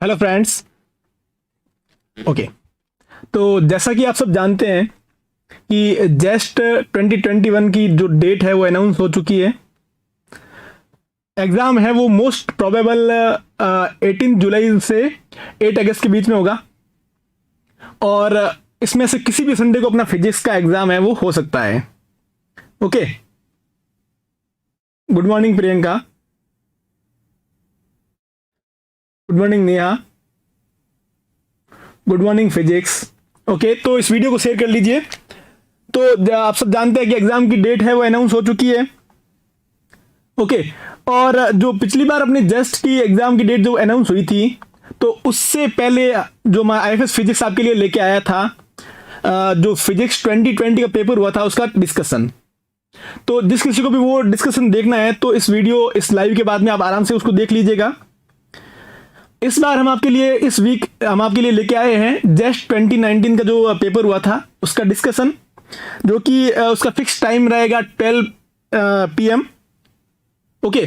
Hello friends. Okay, तो जैसा कि आप सब जानते हैं कि जस्ट 2021 की जो डेट है वो अनाउंस हो चुकी है। एग्ज़ाम है वो मोस्ट प्रोबेबल 18 जुलाई से 8 अगस्त के बीच में होगा और इसमें से किसी भी संडे को अपना फिजिक्स का एग्ज़ाम है वो हो सकता है। Okay, good morning Priyanka, good morning Neha, good morning physics. Okay, तो इस वीडियो को शेयर कर लीजिए। तो आप सब जानते हैं कि एग्ज़ाम की डेट है वो अनाउंस हो चुकी है। ओके, और जो पिछली बार अपने जस्ट की एग्ज़ाम की डेट जो अनाउंस हुई थी, तो उससे पहले जो मैं आईएफएस फिजिक्स आपके लिए लेके आया था, जो फिजिक्स 2020 का पेपर हुआ था उसका डिस्कशन। तो जिस किसी को भी वो डिस्कशन देखना है तो इस वीडियो इस लाइव के बाद में आप आराम से उसको देख लीजिएगा। इस बार हम आपके लिए इस वीक हम आपके लिए लेके आए हैं जस्ट 2019 का जो पेपर हुआ था उसका डिस्कशन, जो कि उसका फिक्स टाइम रहेगा 12 PM। ओके,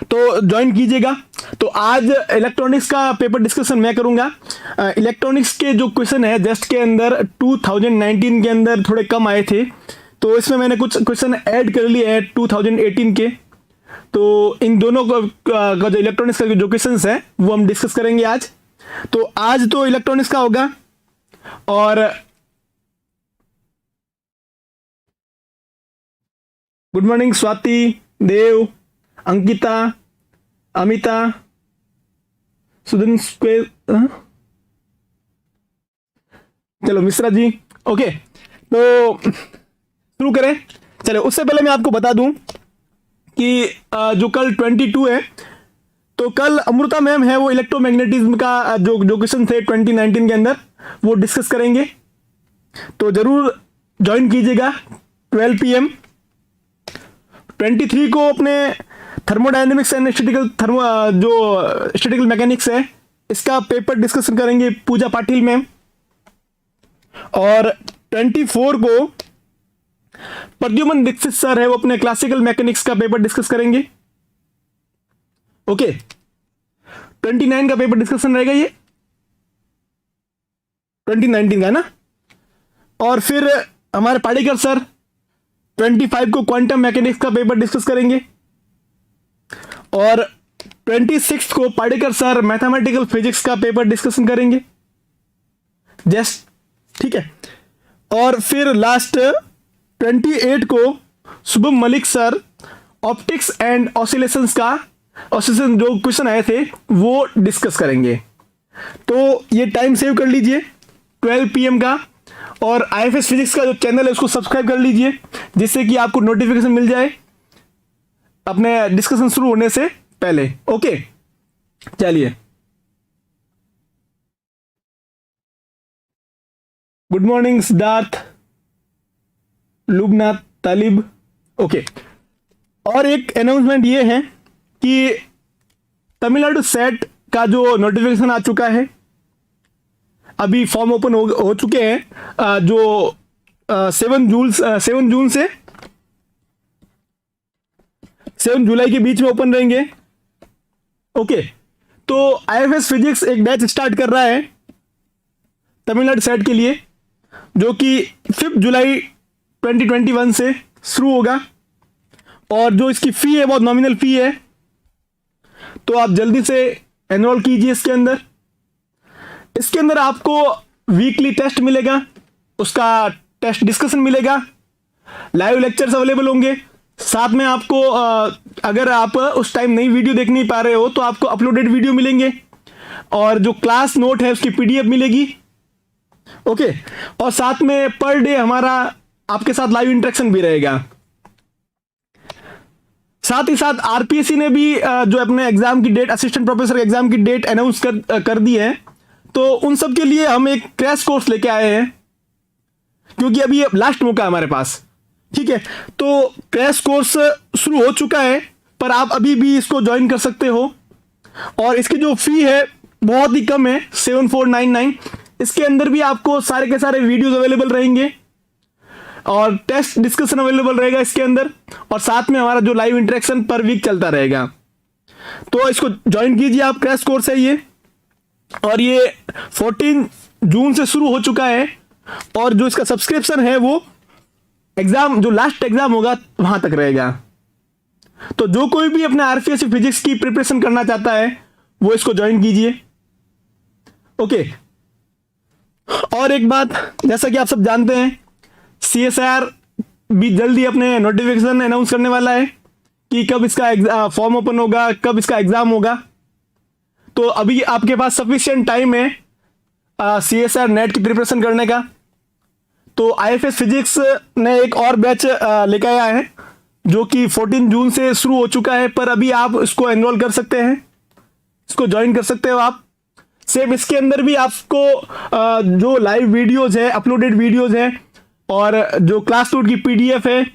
तो ज्वाइन कीजिएगा। तो आज इलेक्ट्रॉनिक्स का पेपर डिस्कशन मैं करूंगा। इलेक्ट्रॉनिक्स के जो क्वेश्चन है जस्ट के अंदर 2019 के अंदर थोड़े कम आए थे, तो इसमें मैंने कुछ क्वेश्चन ऐड कर लिए हैं 2018 के। तो इन दोनों का जो इलेक्ट्रॉनिक्स का जो क्वेश्चन है वो हम डिस्कस करेंगे आज। तो आज तो इलेक्ट्रॉनिक्स का होगा। और गुड मॉर्निंग स्वाति, देव, अंकिता, अमिता, सुदन स्क्वेर, चलो मिश्रा जी। ओके, तो शुरू करें। चलो, उससे पहले मैं आपको बता दूं कि जो कल 22 है, तो कल अमृता मैम है वो इलेक्ट्रोमैग्नेटिज्म का जो क्वेश्चन थे 2019 के अंदर वो डिस्कस करेंगे। तो जरूर ज्वाइन कीजिएगा 12 PM। 23 को अपने थर्मोडायनेमिक्स एंड जो स्टैटिकल मैकेनिक्स है इसका पेपर डिस्कशन करेंगे पूजा पाटिल मैम। और 24 को प्रद्युमन दीक्षित सर है वो अपने क्लासिकल मैकेनिक्स का पेपर डिस्कस करेंगे। ओके, 29 का पेपर डिस्कशन रहेगा ये 2019 का है ना। और फिर हमारे पाड़ेकर सर 25 को क्वांटम मैकेनिक्स का पेपर डिस्कस करेंगे। और 26 को पाड़ेकर सर मैथमेटिकल फिजिक्स का पेपर डिस्कशन करेंगे जस्ट, ठीक है। और फिर लास्ट 28 को Shubham Malik sir optics and oscillations का ऑसिलेशन जो क्वेश्चन आए थे वो डिस्कस करेंगे। तो ये टाइम सेव कर लीजिए 12 PM का। और आईएफएस फिजिक्स का जो चैनल है उसको सब्सक्राइब कर लीजिए जिससे कि आपको नोटिफिकेशन मिल जाए अपने डिस्कशन शुरू होने से पहले। ओके, चलिए। गुड मॉर्निंग सिद्धार्थ, लुबना, तालिब। ओके, और एक अनाउंसमेंट ये है कि तमिलनाडु सेट का जो नोटिफिकेशन आ चुका है, अभी फॉर्म ओपन हो चुके हैं जो 7 जून से 7 जुलाई के बीच में ओपन रहेंगे। ओके, तो आईएफएस फिजिक्स एक बैच स्टार्ट कर रहा है तमिलनाडु सेट के लिए, जो कि 5 जुलाई 2021 से शुरू होगा। और जो इसकी फ़ी है बहुत नॉमिनल फ़ी है, तो आप जल्दी से एनरोल कीजिए इसके अंदर। इसके अंदर आपको वीकली टेस्ट मिलेगा, उसका टेस्ट डिस्कशन मिलेगा, लाइव लेक्चर्स अवेलेबल होंगे। साथ में आपको अगर आप उस टाइम नई वीडियो देख नहीं पा रहे हो तो आपको अपलोडेड वीडियो मिलेंगे और जो क्लास नोट है उसकी PDF मिलेगी। ओके, और साथ में पर डे हमारा आपके साथ लाइव इंटरेक्शन भी रहेगा। साथ ही साथ आरपीएससी ने भी जो अपने एग्जाम की डेट, असिस्टेंट प्रोफेसर एग्जाम की डेट अनाउंस कर दी है, तो उन सब के लिए हम एक क्रैश कोर्स लेके आए हैं क्योंकि अभी लास्ट मौका है हमारे पास, ठीक है। तो क्रैश कोर्स शुरू हो चुका है पर आप अभी भी इसको ज्वाइन कर सकते हो और इसकी जो फी है बहुत ही कम है 7499। इसके अंदर भी आपको सारे के सारे वीडियोस अवेलेबल रहेंगे और टेस्ट डिस्कशन अवेलेबल रहेगा इसके अंदर, और साथ में हमारा जो लाइव इंटरेक्शन पर वीक चलता रहेगा। तो इसको ज्वाइन कीजिए आप, क्रैश कोर्स है ये। और ये 14 जून से शुरू हो चुका है, और जो इसका सब्सक्रिप्शन है वो एग्जाम, जो लास्ट एग्जाम होगा वहां तक रहेगा। तो जो कोई भी अपने आरपीएससी फिजिक्स की प्रिपरेशन करना चाहता है वो इसको ज्वाइन कीजिए। ओके, और एक बात, जैसा कि आप सब जानते हैं, सीएसआर भी जल्दी अपने नोटिफिकेशन अनाउंस करने वाला है कि कब इसका फॉर्म ओपन होगा, कब इसका एग्जाम होगा। तो अभी आपके पास सफिशिएंट टाइम है सीएसआर नेट की प्रिपरेशन करने का। तो आईएफएस फिजिक्स ने एक और बैच लेकर आया है जो कि 14 जून से शुरू हो चुका है, पर अभी आप इसको एनरोल कर सकते हैं, इसको ज्वाइन कर सकते हो आप। सेम इसके अंदर भी आपको जो लाइव वीडियोज है, अपलोडेड वीडियोज है, और जो क्लास नोट की पीडीएफ है,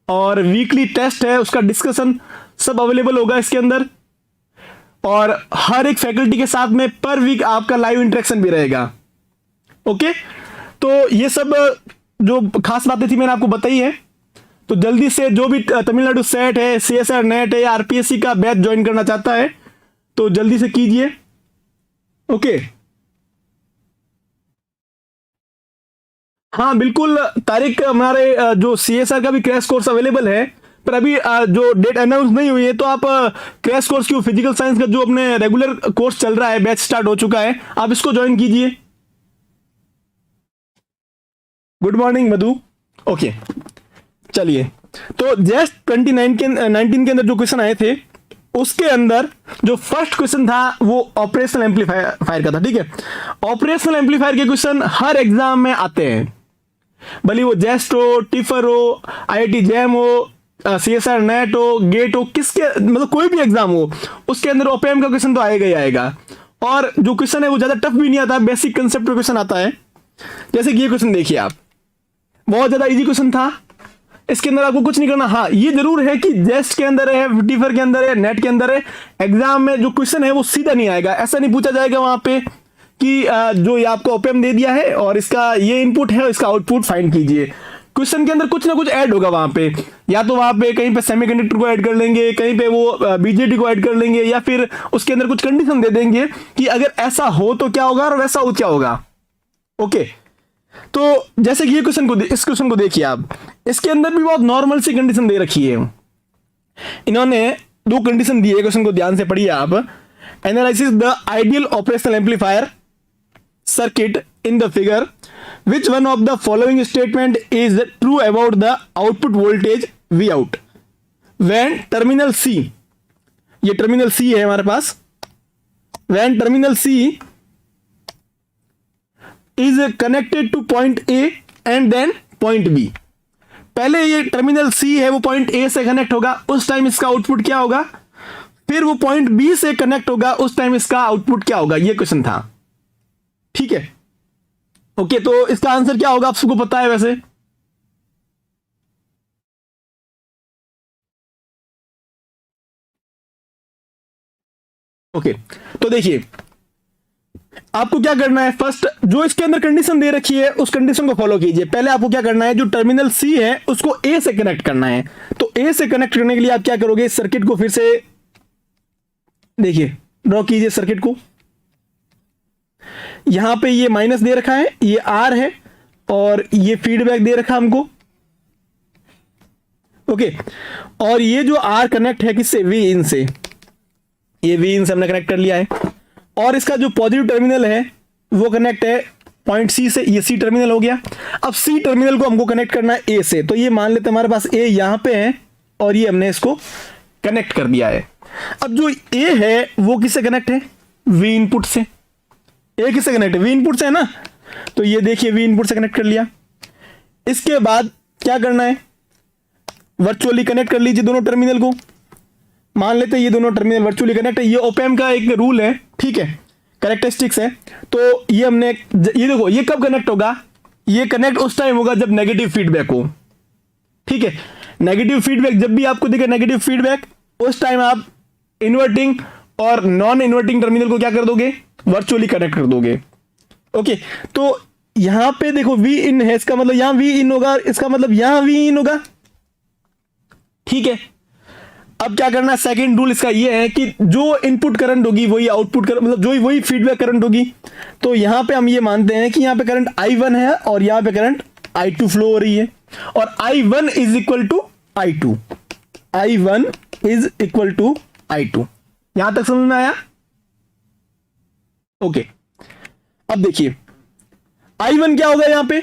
और वीकली टेस्ट है उसका डिस्कशन सब अवेलेबल होगा इसके अंदर। और हर एक फैकल्टी के साथ में पर वीक आपका लाइव इंटरेक्शन भी रहेगा। ओके, तो ये सब जो खास बातें थी मैंने आपको बताई है। तो जल्दी से जो भी तमिलनाडु सेट है, सीएसआर नेट है या आरपीएससी का बैच ज्वाइन करना चाहता है तो जल्दी से कीजिए। ओके, हाँ बिल्कुल तारिक, हमारे जो सीएसआर का भी क्रैश कोर्स अवेलेबल है, पर अभी जो डेट अनाउंस नहीं हुई है। तो आप क्रैश कोर्स की फिजिकल साइंस का जो अपने रेगुलर कोर्स चल रहा है, बैच स्टार्ट हो चुका है, आप इसको ज्वाइन कीजिए। गुड मॉर्निंग मधु। ओके, चलिए, तो जस्ट 19 के अंदर जो क्वेश्चन आए थे उसके अंदर जो फर्स्ट क्वेश्चन था वो ऑपरेशनल एम्पलीफायर का था। ठीक है, ऑपरेशनल एम्पलीफायर के क्वेश्चन हर एग्जाम में आते हैं, भले वो जेस्ट हो, टिफर हो, आईआईटी जैम हो, सीएसआर नेट हो, गेट हो, किसके मतलब कोई भी एग्जाम हो उसके अंदर ओपीएम का क्वेश्चन तो आएगा ही आएगा। और जो क्वेश्चन है वो ज्यादा टफ भी नहीं आता, बेसिक कंसेप्ट का क्वेश्चन आता है। जैसे कि ये क्वेश्चन देखिए आप, बहुत ज्यादा इजी क्वेश्चन था, इसके अंदर आपको कुछ नहीं करना। हाँ ये जरूर है कि जेस्ट के अंदर है, टिफर के अंदर है, नेट के अंदर है, एग्जाम में जो क्वेश्चन है वो सीधा नहीं आएगा। ऐसा नहीं पूछा जाएगा वहां पे कि जो ये आपको ओपीएम दे दिया है और इसका ये इनपुट है, इसका आउटपुट फाइंड कीजिए। क्वेश्चन के अंदर कुछ ना कुछ ऐड होगा वहां पे, या तो वहां पे कहीं पे सेमीकंडक्टर को ऐड कर लेंगे, कहीं पे वो बीजेटी को ऐड कर लेंगे, या फिर उसके अंदर कुछ कंडीशन दे देंगे कि अगर ऐसा हो तो क्या होगा और वैसा हो क्या होगा। ओके, तो जैसे कि ये इस क्वेश्चन को देखिए आप, इसके अंदर भी बहुत नॉर्मल सी कंडीशन दे रखी है। इन्होंने दो कंडीशन दी है, क्वेश्चन को ध्यान से पढ़िए आप। Analysis the ideal operational amplifier circuit in the figure, which one of the following statement is true about the output voltage V out when terminal C, ये टर्मिनल C है हमारे पास, when terminal C is connected to point A and then point B। पहले ये terminal C है वो point A से connect होगा, उस टाइम इसका आउटपुट क्या होगा, फिर वो पॉइंट B से कनेक्ट होगा, उस टाइम इसका आउटपुट क्या होगा। ये क्वेश्चन था, ठीक है। ओके, तो इसका आंसर क्या होगा आप सबको पता है वैसे। ओके, तो देखिए आपको क्या करना है, फर्स्ट जो इसके अंदर कंडीशन दे रखी है उस कंडीशन को फॉलो कीजिए। पहले आपको क्या करना है, जो टर्मिनल सी है उसको ए से कनेक्ट करना है। तो ए से कनेक्ट करने के लिए आप क्या करोगे, सर्किट को फिर से देखिए, ड्रॉ कीजिए सर्किट को। यहां पे ये माइनस दे रखा है, ये आर है, और ये फीडबैक दे रखा हमको। ओके, और ये जो आर कनेक्ट है किससे, वी इन से, ये वी इन से हमने कनेक्ट कर लिया है। और इसका जो पॉजिटिव टर्मिनल है वो कनेक्ट है पॉइंट सी से, ये सी टर्मिनल हो गया। अब सी टर्मिनल को हमको कनेक्ट करना है ए से, तो ये मान लेते हमारे पास ए यहां पे है और ये हमने इसको कनेक्ट कर दिया है। अब जो ए है वो किससे कनेक्ट है, वी इनपुट से। ए किससे कनेक्ट है, वी इनपुट से है ना, तो ये देखिए वी इनपुट से कनेक्ट कर लिया। इसके बाद क्या करना है, वर्चुअली कनेक्ट कर लीजिए दोनों टर्मिनल को। मान लेते हैं ये दोनों टर्मिनल वर्चुअली कनेक्ट है, ये ओपैम्प का एक रूल है, ठीक है, कैरेक्टरिस्टिक्स है। तो ये हमने, ये देखो ये कब कनेक्ट होगा, ये कनेक्ट उस टाइम होगा जब नेगेटिव फीडबैक हो, ठीक है। नेगेटिव फीडबैक जब भी आपको दिखे नेगेटिव फीडबैक, उस टाइम आप इन्वर्टिंग और नॉन इन्वर्टिंग टर्मिनल को क्या कर दोगे, वर्चुअली कनेक्ट कर दोगे। ओके, तो यहां पे देखो वी इन है, इसका मतलब यहां वी इन होगा, इसका मतलब यहां वी इन होगा, ठीक है। अब क्या करना है, सेकंड रूल इसका ये है कि जो इनपुट करंट होगी वही आउटपुट करंट, मतलब जो वही फीडबैक करंट होगी। तो यहां पे हम ये मानते हैं कि यहां पे करंट I1 है और यहां पे करंट I2 फ्लो हो रही है, और I1 is equal to I2, I1 is equal to I2। यहां तक समझ में आया? ओके, अब देखिए I1 क्या होगा, यहां पे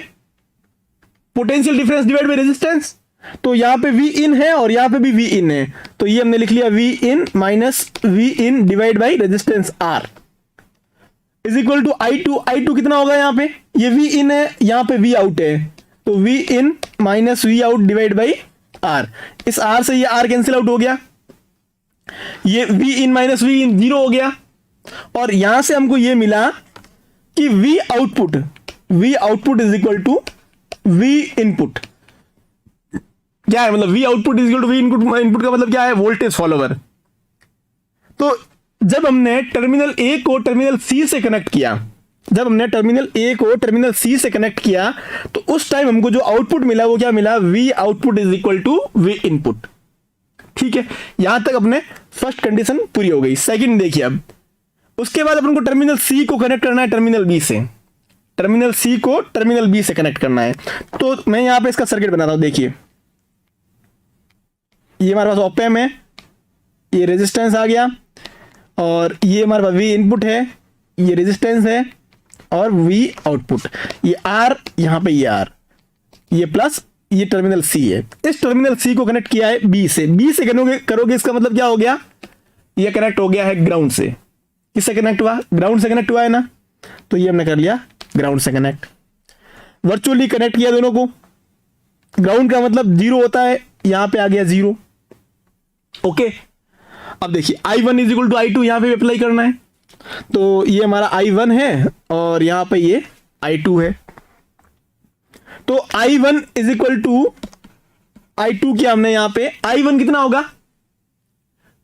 potential difference divide by resistance. तो यहां पे V इन है और यहां पे भी V इन है, तो ये हमने लिख लिया V in minus V in divide by resistance R is equal to I2। I2 कितना होगा, यहां पे ये V इन है, यहां पे V आउट है, तो V in minus V out divide by R। इस R से ये R कैंसिल आउट हो गया, ये V इन माइनस V इन 0 हो गया, और यहां से हमको ये मिला कि V output is equal to V input. क्या है मतलब V output is equal to V input? Input का मतलब क्या है, वोल्टेज फॉलोवर। तो जब हमने टर्मिनल A को टर्मिनल C से कनेक्ट किया, तो उस टाइम हमको जो आउटपुट मिला वो क्या मिला, V output is equal to V input. ठीक है, यहां तक अपने फर्स्ट कंडीशन पूरी हो गई। सेकंड देखिए, अब उसके बाद अपन को टर्मिनल C को कनेक्ट करना है टर्मिनल B से, टर्मिनल C को टर्मिनल B से कनेक्ट करना है। तो मैं यहां पे इसका सर्किट बनाता हूं। देखिए ये हमारे पास ऑप एम्प है, ये रेजिस्टेंस आ गया, और ये हमारे पास V इनपुट है, ये रेजिस्टेंस है, और V आउटपुट, ये R, यहां पे ये R, ये प्लस, ये टर्मिनल C है। इस टर्मिनल C को कनेक्ट किया है B से करोगे इसका मतलब क्या हो गया, ये कनेक्ट हो गया है ग्राउंड से। किससे कनेक्ट हुआ, ग्राउंड से कनेक्ट हुआ है ना, तो ये हमने कर लिया ग्राउंड से कनेक्ट। वर्चुअली कनेक्ट किया दोनों को, ग्राउंड का मतलब 0 होता है, यहां पे आ गया 0। ओके, अब देखिए I1 is equal to I2 यहां पे अप्लाई करना है, तो ये हमारा I1 है और यहां पे ये I2 है। तो I1 is equal to I2 किया हमने, यहां पे I1 कितना होगा,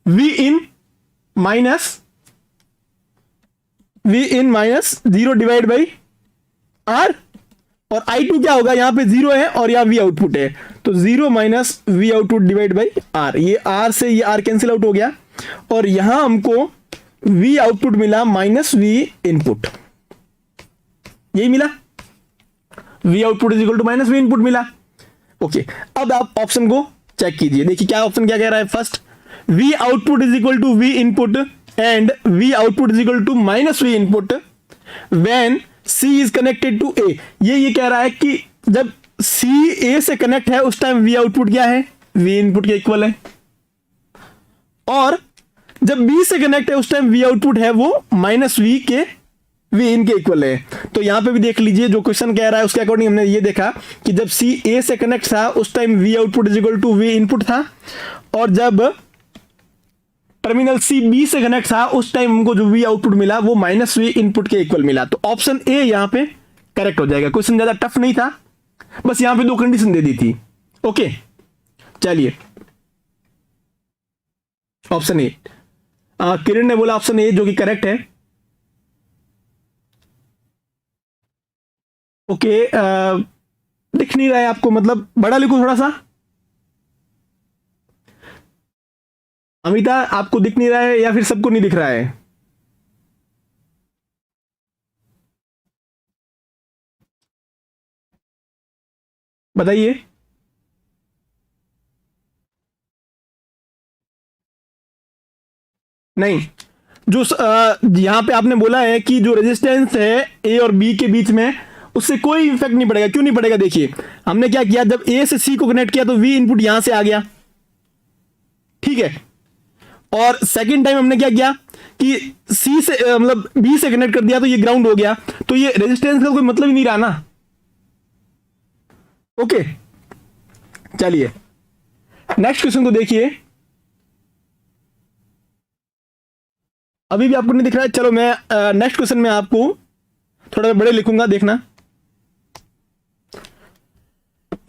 V in minus 0 divide by R, और I2 क्या होगा, यहां पे 0 है और यहां V आउटपुट है, तो 0 minus V output divide by R। ये R से ये R कैंसिल आउट हो गया, और यहां हमको V आउटपुट मिला माइनस V इनपुट, यही मिला, V output is equal to minus V input मिला। ओके, अब आप ऑप्शन को चेक कीजिए। देखिए क्या ऑप्शन क्या कह रहा है, first V output is equal to V input and V output is equal to minus V input when C is connected to A। ये कह रहा है कि जब C A से कनेक्ट है उस टाइम V आउटपुट क्या है, V इनपुट के इक्वल है, और जब B से कनेक्ट है उस टाइम V आउटपुट है वो माइनस V इन के इक्वल है। तो यहां पे भी देख लीजिए जो क्वेश्चन कह रहा है उसके अकॉर्डिंग हमने ये देखा कि जब C A से कनेक्ट था उस time V output is equal to V input था, और जब टर्मिनल C B से कनेक्ट था उस टाइम हमको जो V आउटपुट मिला वो माइनस V इनपुट के इक्वल मिला। तो ऑप्शन ए यहां पे करेक्ट हो जाएगा। क्वेश्चन ज्यादा टफ नहीं था, बस यहां पे 2 कंडीशन दे दी थी। ओके, चलिए ऑप्शन ए, किरण ने बोला ऑप्शन ए जो कि करेक्ट है। ओके, दिख नहीं रहा है आपको, मतलब बड़ा लिखो थोड़ा सा। अमिता आपको दिख नहीं रहा है या फिर सबको नहीं दिख रहा है? बताइए। नहीं, जो यहां पे आपने बोला है कि जो रेजिस्टेंस है ए और बी के बीच में उससे कोई इफेक्ट नहीं पड़ेगा। क्यों नहीं पड़ेगा, देखिए हमने क्या किया, जब ए से सी को कनेक्ट किया तो वी इनपुट यहां से आ गया, ठीक है, और सेकंड टाइम हमने क्या किया कि सी से मतलब बी से कनेक्ट कर दिया तो ये ग्राउंड हो गया, तो ये रेजिस्टेंस का कोई मतलब ही नहीं रहा ना। ओके, चलिए नेक्स्ट क्वेश्चन को देखिए। अभी भी आपको नहीं दिख रहा है, चलो मैं नेक्स्ट क्वेश्चन में आपको थोड़ा बड़े लिखूंगा, देखना।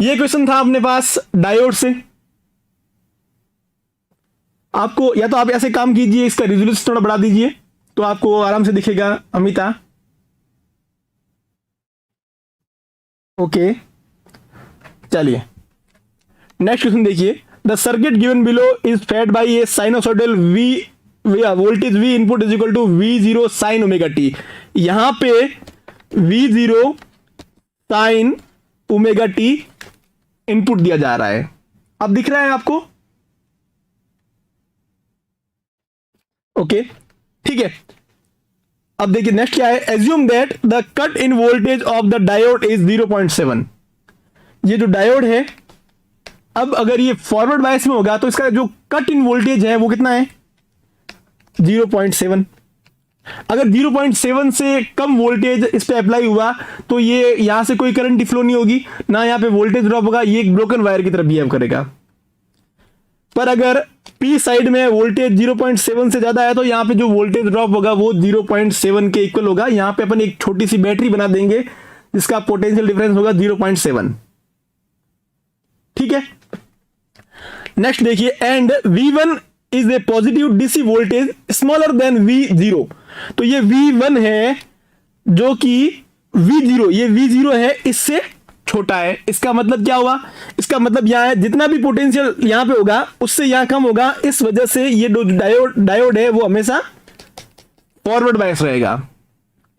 ये क्वेश्चन था अपने पास डायोड से। आपको या तो आप ऐसे काम कीजिए, इसका रिजोल्यूशन थोड़ा बढ़ा दीजिए तो आपको आराम से दिखेगा। अमिता, ओके, चलिए नेक्स्ट क्वेश्चन देखिए। The circuit given below is fed by a sinusoidal V voltage V input is equal to V0 sine omega t. यहां पे V0 sine omega T input दिया जा रहा है। अब दिख रहा है आपको? ओके, ठीक है। अब देखिए नेक्स्ट क्या है, assume that the cut in voltage of the diode is 0.7। ये जो डायोड है, अब अगर ये फॉरवर्ड बायस में होगा तो इसका जो कट इन वोल्टेज है वो कितना है? 0.7। अगर 0.7 से कम वोल्टेज इस पे अप्लाई हुआ तो ये यहां से कोई करंट फ्लो नहीं होगी, ना यहां पे वोल्टेज ड्रॉप होगा, ये एक ब्रोकन वायर की तरफ बिहेव करेगा। पर अगर पी साइड में वोल्टेज 0.7 से ज्यादा है तो यहां पे जो वोल्टेज ड्रॉप होगा वो 0.7 के इक्वल होगा। यहां पे अपन एक छोटी सी बैटरी बना देंगे जिसका पोटेंशियल डिफरेंस होगा 0.7। ठीक है, नेक्स्ट देखिए, and V1 is a positive DC voltage smaller than V0। तो ये V1 है जो कि V0, ये V0 है इससे छोटा है। इसका मतलब क्या हुआ? इसका मतलब यहां है जितना भी पोटेंशियल यहां पे होगा उससे यहां कम होगा। इस वजह से ये जो डायोड है वो हमेशा फॉरवर्ड बायस रहेगा।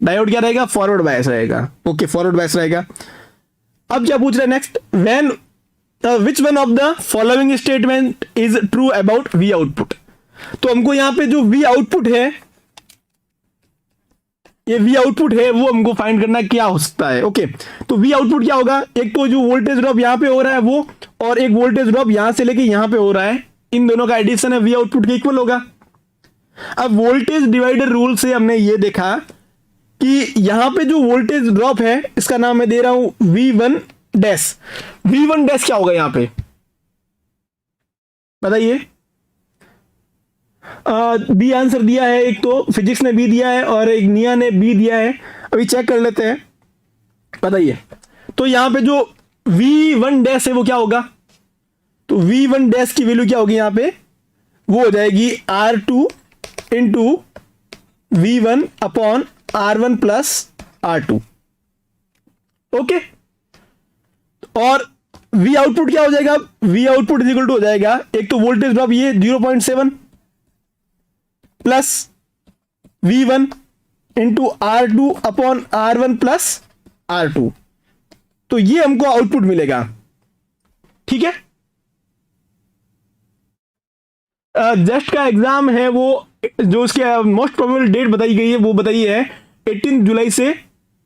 डायोड क्या रहेगा? फॉरवर्ड बायस रहेगा। ओके, फॉरवर्ड बायस रहेगा। अब क्या पूछ रहे हैं next, when which one of the following statement is true about V output. तो हमको यहां पे जो V आउटपुट है, ये V आउटपुट है वो हमको फाइंड करना क्या हो सकता है। ओके, तो V आउटपुट क्या होगा? एक तो जो वोल्टेज ड्रॉप यहां पे हो रहा है वो, और एक वोल्टेज ड्रॉप यहां से लेके यहां पे हो रहा है, इन दोनों का एडिशन है, V आउटपुट के इक्वल होगा। अब वोल्टेज डिवाइडर रूल से हमने ये देखा कि यहां पे जो वोल्टेज ड्रॉप है इसका नाम मैं दे रहा हूं V1 डैश। V1 डैश क्या होगा यहां पे बताइए? बी आंसर दिया है, एक तो फिजिक्स ने बी दिया है और एक निया ने बी दिया है। अभी चेक कर लेते हैं, बताइए। तो यहां पे जो V1 डैश है वो क्या होगा? तो V1 डैश की वैल्यू क्या होगी यहां पे? वो हो जाएगी R2 into V1 upon R1 plus R2। Okay, और V आउटपुट क्या हो जाएगा? V output is equal to हो जाएगा, एक तो वोल्टेज ड्रॉप ये 0.7 plus V1 into R2 upon R1 plus R2। तो ये हमको आउटपुट मिलेगा। ठीक है, जस्ट का एग्जाम है वो, जो उसके मोस्ट प्रोबेबल डेट बताई गई है वो बताई है 18 जुलाई से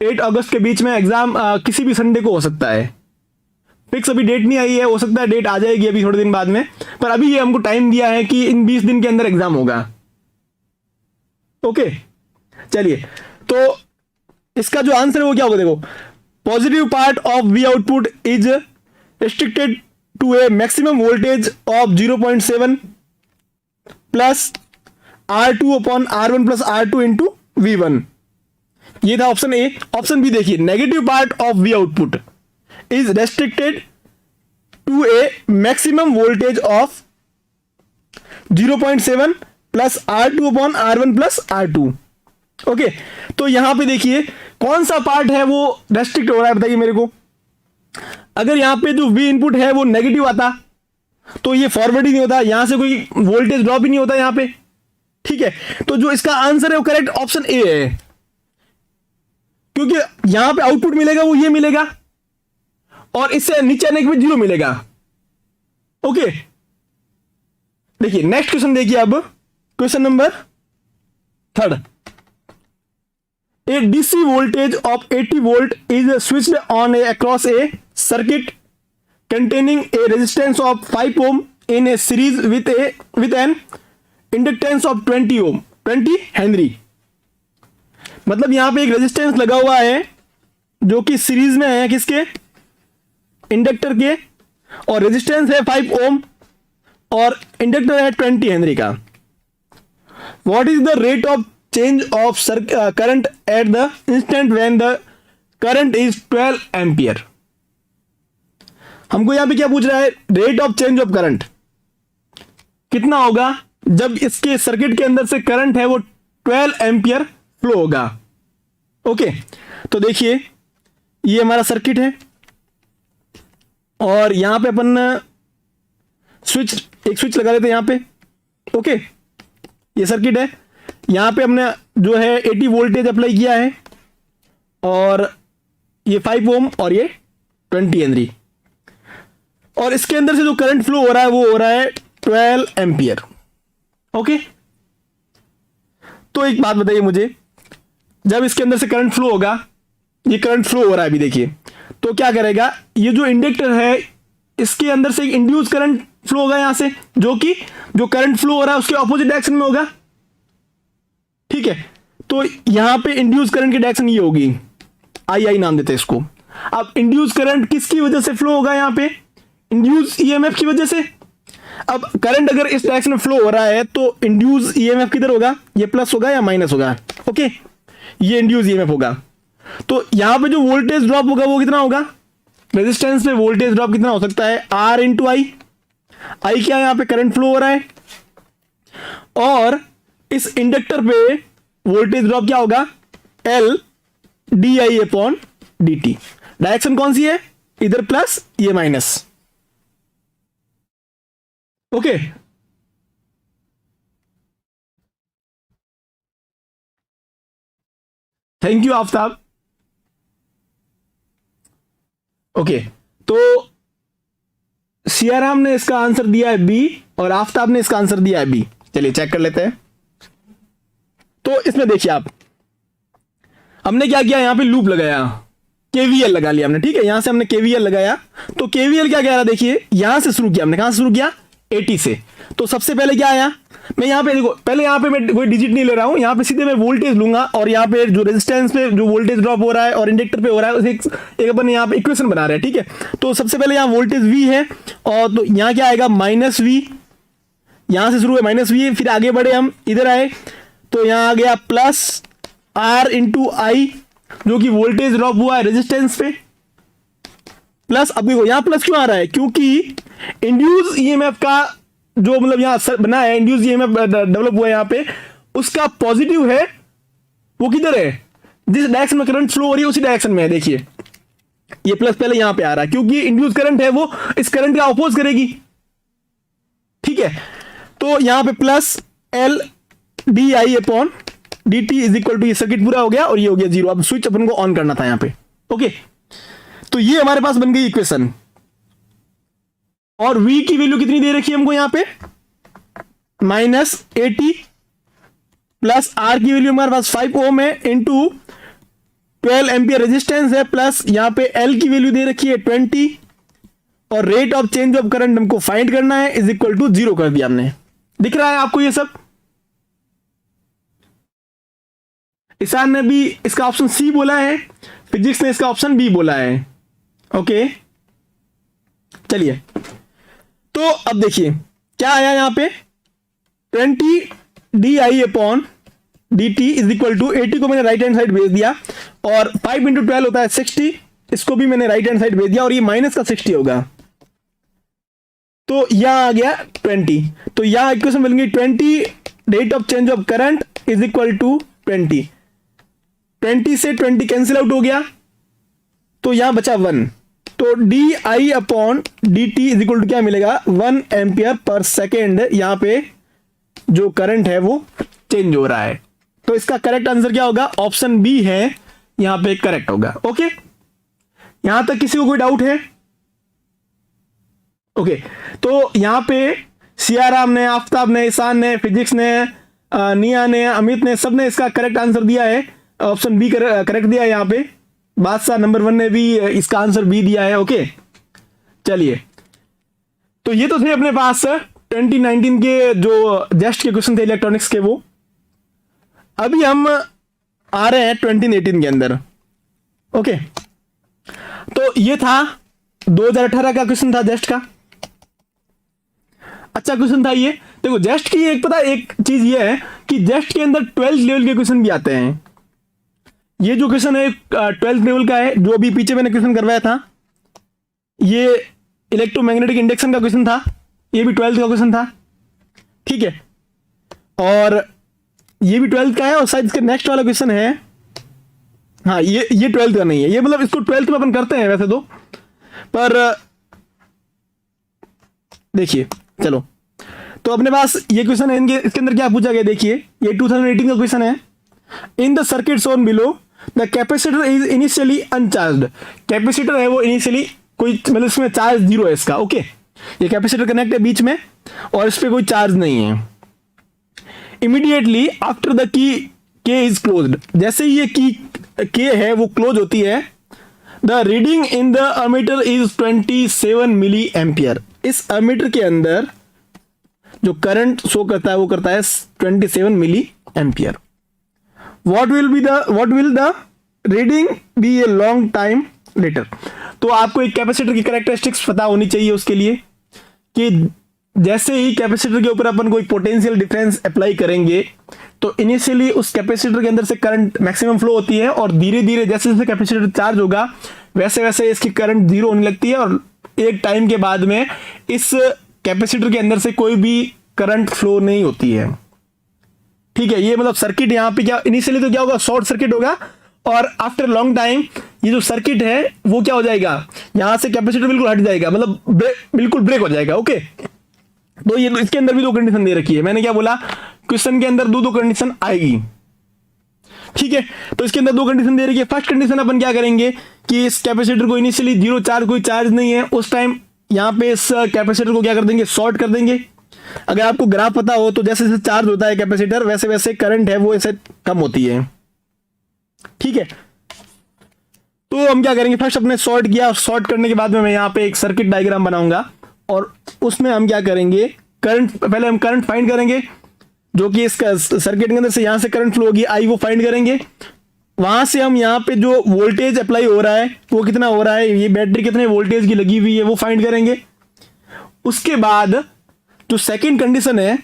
8 अगस्त के बीच में एग्जाम किसी भी संडे को हो सकता है। फिक्स अभी डेट नहीं आई है, हो सकता है डेट आ जाएगी अभी थोड़े दिन बाद में, पर अभी ये हमको टाइम दिया है कि इन 20 दिन के अंदर एग्जाम होगा। ओके, चलिए, तो इसका जो आंसर है वो क्या होगा? देखो, positive part of V output is restricted to a maximum voltage of 0.7 plus R2 upon R1 plus R2 into V1। ये था ऑप्शन ए। ऑप्शन बी देखिए, negative part of V output is restricted to a maximum voltage of 0.7 plus R2 upon R1 plus R2। Okay, तो यहां पे देखिए कौन सा part है वो रेस्ट्रिक्ट हो रहा है, बताइए मेरे को। अगर यहां पे जो V इनपुट है वो नेगेटिव आता तो ये फॉरवर्ड ही नहीं होता, यहां से कोई वोल्टेज ड्रॉप ही नहीं होता यहां पे। ठीक है, तो जो इसका आंसर है वो करेक्ट ऑप्शन ए है, क्योंकि यहां पे आउटपुट मिलेगा वो ये मिलेगा और इससे नीचे आने के बाद 0 मिलेगा। ओके, देखिए नेक्स्ट क्वेश्चन देखिए। अब question number 3, A DC voltage of 80 volt is switched on across A circuit containing a resistance of 5 ohm in a series with an inductance of 20 ohm 20 Henry. मतलब यहां पे एक रेजिस्टेंस लगा हुआ है जो कि सीरीज में है, किसके? इंडक्टर के, और रेजिस्टेंस है 5 ओम और इंडक्टर है 20 हेनरी का। What is the rate of change of current at the instant when the current is 12 ampere. हमको यहां पे क्या पूछ रहा है? Rate of change of current कितना होगा जब इसके सर्किट के अंदर से करंट है वो 12 एम्पियर फ्लो होगा। ओके, तो देखिए ये हमारा सर्किट है और यहां पे अपन स्विच एक स्विच लगा देते हैं यहाँ पे। ओके, ये सर्किट है, यहाँ पे हमने जो है 80 वोल्टेज अप्लाई किया है, और ये 5 ओम और ये 20 हेनरी, और इसके अंदर से जो करंट फ्लो हो रहा है वो हो रहा है 12 एम्पियर। ओके, तो एक बात बताइए मुझे, जब इसके अंदर से करंट फ्लो होगा, ये करंट फ्लो हो रहा है अभी देखिए, तो क्या करेगा, ये जो इंडक्टर है इसके अंदर से एक इंड्यूस करंट फ्लो होगा यहां से, जो कि जो करंट फ्लो हो रहा है उसके ऑपोजिट डायरेक्शन में होगा। ठीक है, तो यहां पे इंड्यूस करंट की डायरेक्शन ये होगी, आई नाम देते हैं इसको। अब इंड्यूस करंट किसकी वजह से फ्लो होगा, यहां पे इंड्यूस ईएमएफ की वजह से। अब करंट अगर इस डायरेक्शन में फ्लो हो रहा है तो इंड्यूस ईएमएफ किधर होगा, ये प्लस होगा या माइनस होगा। ओके, ये इंड्यूस ईएमएफ होगा। तो यहां पे जो वोल्टेज ड्रॉप होगा वो कितना होगा, रेजिस्टेंस में वोल्टेज ड्रॉप कितना हो सकता है, आर इंटू आई। आई क्या है, यहां पे करंट फ्लो हो रहा है, और इस इंडक्टर पे वोल्टेज ड्रॉप क्या होगा, एल डी आई अपॉन डी टी। डायरेक्शन कौन सी है, इधर प्लस ये minus. Okay, thank you Aftab. Okay, तो सियाराम ने इसका आंसर दिया है बी, और आफ्ताब ने इसका आंसर दिया है बी। चलिए चेक कर लेते हैं। तो इसमें देखिए आप, हमने क्या किया, यहां पे लूप लगाया, केवीएल लगा लिया हमने। ठीक है, यहां से हमने केवीएल लगाया, तो केवीएल क्या कह रहा है, देखिए यहां से शुरू किया हमने, कहां से शुरू किया, 80 से। तो सबसे पहले क्या आया, मैं यहाँ पे देखो, पहले यहाँ पे मैं कोई डिजिट नहीं ले रहा हूं, यहाँ पे सीधे मैं वोल्टेज लूंगा, और यहाँ पे जो रेजिस्टेंस पे जो वोल्टेज ड्रॉप हो रहा है और इंडक्टर पे हो रहा है एक अपन यहाँ पे इक्वेशन बना रहे हैं। ठीक है, तो सबसे पहले यहाँ वोल्टेज V है, और तो यहाँ क्या आएगा, माइनस V। यहां से शुरू है माइनस V, फिर आगे बढ़े हम, इधर आए तो यहाँ आ गया प्लस R इंटू आई, जो कि वोल्टेज ड्रॉप हुआ है रेजिस्टेंस पे, प्लस। अब देखो यहाँ प्लस क्यों आ रहा है, क्योंकि इंड्यूस ईएमएफ का जो मतलब यहां बना है, इंड्यूस ईएमएफ डेवलप हुआ है यहाँ पे, उसका पॉजिटिव है, वो किधर है, जिस डायरेक्शन में करंट फ्लो हो रही है उसी डायरेक्शन में है। देखिए ये प्लस पहले यहां पे आ रहा है, क्योंकि इंड्यूस करंट है वो इस करंट का अपोज करेगी। ठीक है, तो यहां पे plus L d I upon D T is equal to, ये सर्किट पूरा हो गया और ये हो गया जीरो। अब स्विच अपन को ऑन करना था यहां पे। ओके, तो ये हमारे पास बन गई इक्वेशन, और V की वैल्यू कितनी दे रखी है हमको यहां पे, -80, प्लस R की वैल्यू हमारे पास 5 ओम है, इंटू 12 एम्पियर रेजिस्टेंस है, प्लस यहां पे L की वैल्यू दे रखी है 20, और rate of change of current हमको फाइंड करना है, इज इक्वल टू 0 कर दिया हमने। दिख रहा है आपको ये सब। ईशान ने भी इसका ऑप्शन सी बोला है, फिजिक्स ने इसका ऑप्शन बी बोला है। ओके, चलिए, तो अब देखिए क्या आया यहां पे, 20 d I upon D T is equal to 80 को मैंने राइट हैंड साइड भेज दिया, और 5 इंटू 12 होता है 60, इसको भी मैंने राइट हैंड साइड भेज दिया, और ये माइनस का 60 होगा, तो यहां आ गया 20। तो यहां इक्वेशन बन गई 20 rate of change of current is equal to 20। 20 से 20 कैंसिल आउट हो गया, तो यहां बचा 1, तो D I upon D T is equal to क्या मिलेगा, 1 एम्पियर पर सेकेंड। यहां पे जो करंट है वो चेंज हो रहा है, तो इसका करेक्ट आंसर क्या होगा, ऑप्शन बी है यहां पे करेक्ट होगा। ओके, यहां तक किसी को कोई डाउट है? ओके, तो यहां पे सियाराम ने, आफ्ताब ने, ईशान ने, फिजिक्स ने, निया ने, अमित ने, सब ने इसका करेक्ट आंसर दिया है, ऑप्शन बी करेक्ट दिया है। यहां पे बादशाह नंबर 1 ने भी इसका आंसर बी दिया है। ओके, चलिए, तो ये तो थे अपने पास 2019 के जो जेस्ट के क्वेश्चन थे इलेक्ट्रॉनिक्स के वो। अभी हम आ रहे हैं 2018 के अंदर। ओके, तो ये था 2018 का क्वेश्चन था जेस्ट का, अच्छा क्वेश्चन था ये। देखो जेस्ट की एक पता एक चीज ये है कि जेस्ट के अंदर 12th लेवल के क्वेश्चन भी आते हैं। ये जो क्वेश्चन है 12th लेवल का है, जो अभी पीछे मैंने क्वेश्चन करवाया था, ये इलेक्ट्रोमैग्नेटिक इंडक्शन का क्वेश्चन था, ये भी 12th का क्वेश्चन था। ठीक है, और ये भी 12th का है, और शायद इसके नेक्स्ट वाला क्वेश्चन है, हाँ ये 12th का नहीं है, ये मतलब इसको 12th में अपन करते हैं वैसे तो, पर देखिए चलो तो अपने पास ये क्वेश्चन है, इनके इसके अंदर क्या पूछा गया देखिए, ये 2018 का क्वेश्चन है। In the circuit shown below the capacitor is initially uncharged. Capacitor है वो इनिशियली कोई मतलब इसमें चार्ज जीरो है इसका। ओके, ये कैपेसिटर कनेक्ट है बीच में और इस पर कोई चार्ज नहीं है। इमीडिएटली आफ्टर द की के इज क्लोज्ड, जैसे ही ये की के है वो क्लोज होती है, the reading in the ammeter is 27 milliampere. इस अमीटर के अंदर जो करंट शो करता है वो करता है 27 milliampere. What will the reading be a long time later. तो आपको एक कैपेसिटर की कैरेक्टरिस्टिक्स पता होनी चाहिए उसके लिए कि जैसे ही कैपेसिटर के ऊपर अपन कोई पोटेंशियल डिफरेंस अप्लाई करेंगे तो इनिशियली उस कैपेसिटर के अंदर से करंट मैक्सिमम फ्लो होती है और धीरे धीरे जैसे जैसे कैपेसिटर चार्ज होगा वैसे वैसे इसकी करंट जीरो होने लगती है और एक टाइम के बाद में इस कैपेसिटर के अंदर से कोई भी करंट फ्लो नहीं होती है। ठीक है, ये मतलब सर्किट यहाँ पे क्या इनिशियली तो क्या होगा, शॉर्ट सर्किट होगा और आफ्टर लॉन्ग टाइम ये जो सर्किट है वो क्या हो जाएगा, यहां से कैपेसिटर बिल्कुल हट जाएगा, मतलब बिल्कुल ब्रेक हो जाएगा। ओके, तो ये इसके अंदर भी दो कंडीशन दे रखी है। मैंने क्या बोला, क्वेश्चन के अंदर दो कंडीशन आएगी। ठीक है, तो इसके अंदर दो कंडीशन दे रखी है। फर्स्ट कंडीशन अपन क्या करेंगे कि इस कैपेसिटर को इनिशियली जीरो चार्ज, कोई चार्ज नहीं है, उस टाइम यहां पे इस कैपेसिटर को क्या कर देंगे, शॉर्ट कर देंगे। अगर आपको ग्राफ पता हो तो जैसे जैसे चार्ज होता है कैपेसिटर वैसे वैसे करंट है वो ऐसे कम होती है। ठीक है, तो हम क्या करेंगे, फर्स्ट अपने शॉर्ट किया, शॉर्ट करने के बाद में मैं यहाँ पे एक सर्किट डायग्राम बनाऊंगा और उसमें हम क्या करेंगे, करंट पहले हम करंट फाइंड करेंगे जो कि इसका सर्किट के अंदर से यहां से करंट फ्लो होगी आई, वो फाइंड करेंगे। वहां से हम यहाँ पे जो वोल्टेज अप्लाई हो रहा है वो कितना हो रहा है, ये बैटरी कितने वोल्टेज की लगी हुई है वो फाइंड करेंगे। उसके बाद जो सेकंड कंडीशन है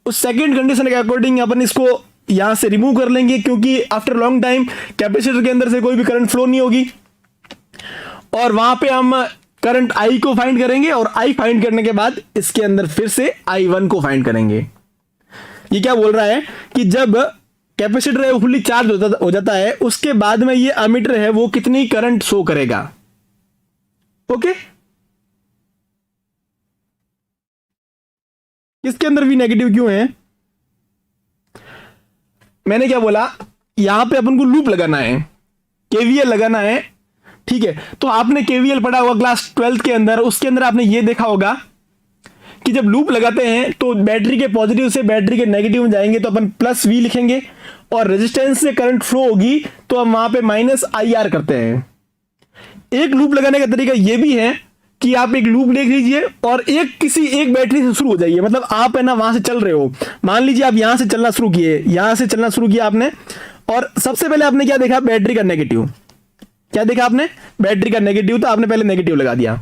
उस सेकंड कंडीशन के अकॉर्डिंग अपन इसको यहां से रिमूव कर लेंगे क्योंकि आफ्टर लॉन्ग टाइम कैपेसिटर के अंदर से कोई भी करंट फ्लो नहीं होगी। और वहां पे हम करंट आई को फाइंड करेंगे और आई फाइंड करने के बाद इसके अंदर फिर से I1 को फाइंड करेंगे। ये क्या बोल रहा है कि जब कैपेसिटर है वो फुल्ली चार्ज हो जाता है उसके बाद में ये अमीटर है वो कितनी करंट शो करेगा। ओके, इसके अंदर भी नेगेटिव क्यों है, मैंने क्या बोला, यहां पे अपन को लूप लगाना है, केवीएल लगाना है। ठीक है, तो आपने केवीएल पढ़ा होगा क्लास 12th के अंदर, उसके अंदर आपने ये देखा होगा कि जब लूप लगाते हैं तो बैटरी के पॉजिटिव से बैटरी के नेगेटिव में जाएंगे तो अपन प्लस वी लिखेंगे और रेजिस्टेंस से करंट फ्लो होगी तो हम वहां पे माइनस IR करते हैं। एक लूप लगाने का तरीका यह भी है कि आप एक लूप देख लीजिए और किसी एक बैटरी से शुरू हो जाइए, मतलब आप है ना वहां से चल रहे हो, मान लीजिए आप यहां से चलना शुरू किए, यहां से चलना शुरू किया आपने और सबसे पहले आपने क्या देखा, बैटरी का नेगेटिव। क्या देखा आपने, बैटरी का नेगेटिव, तो आपने पहले नेगेटिव लगा दिया।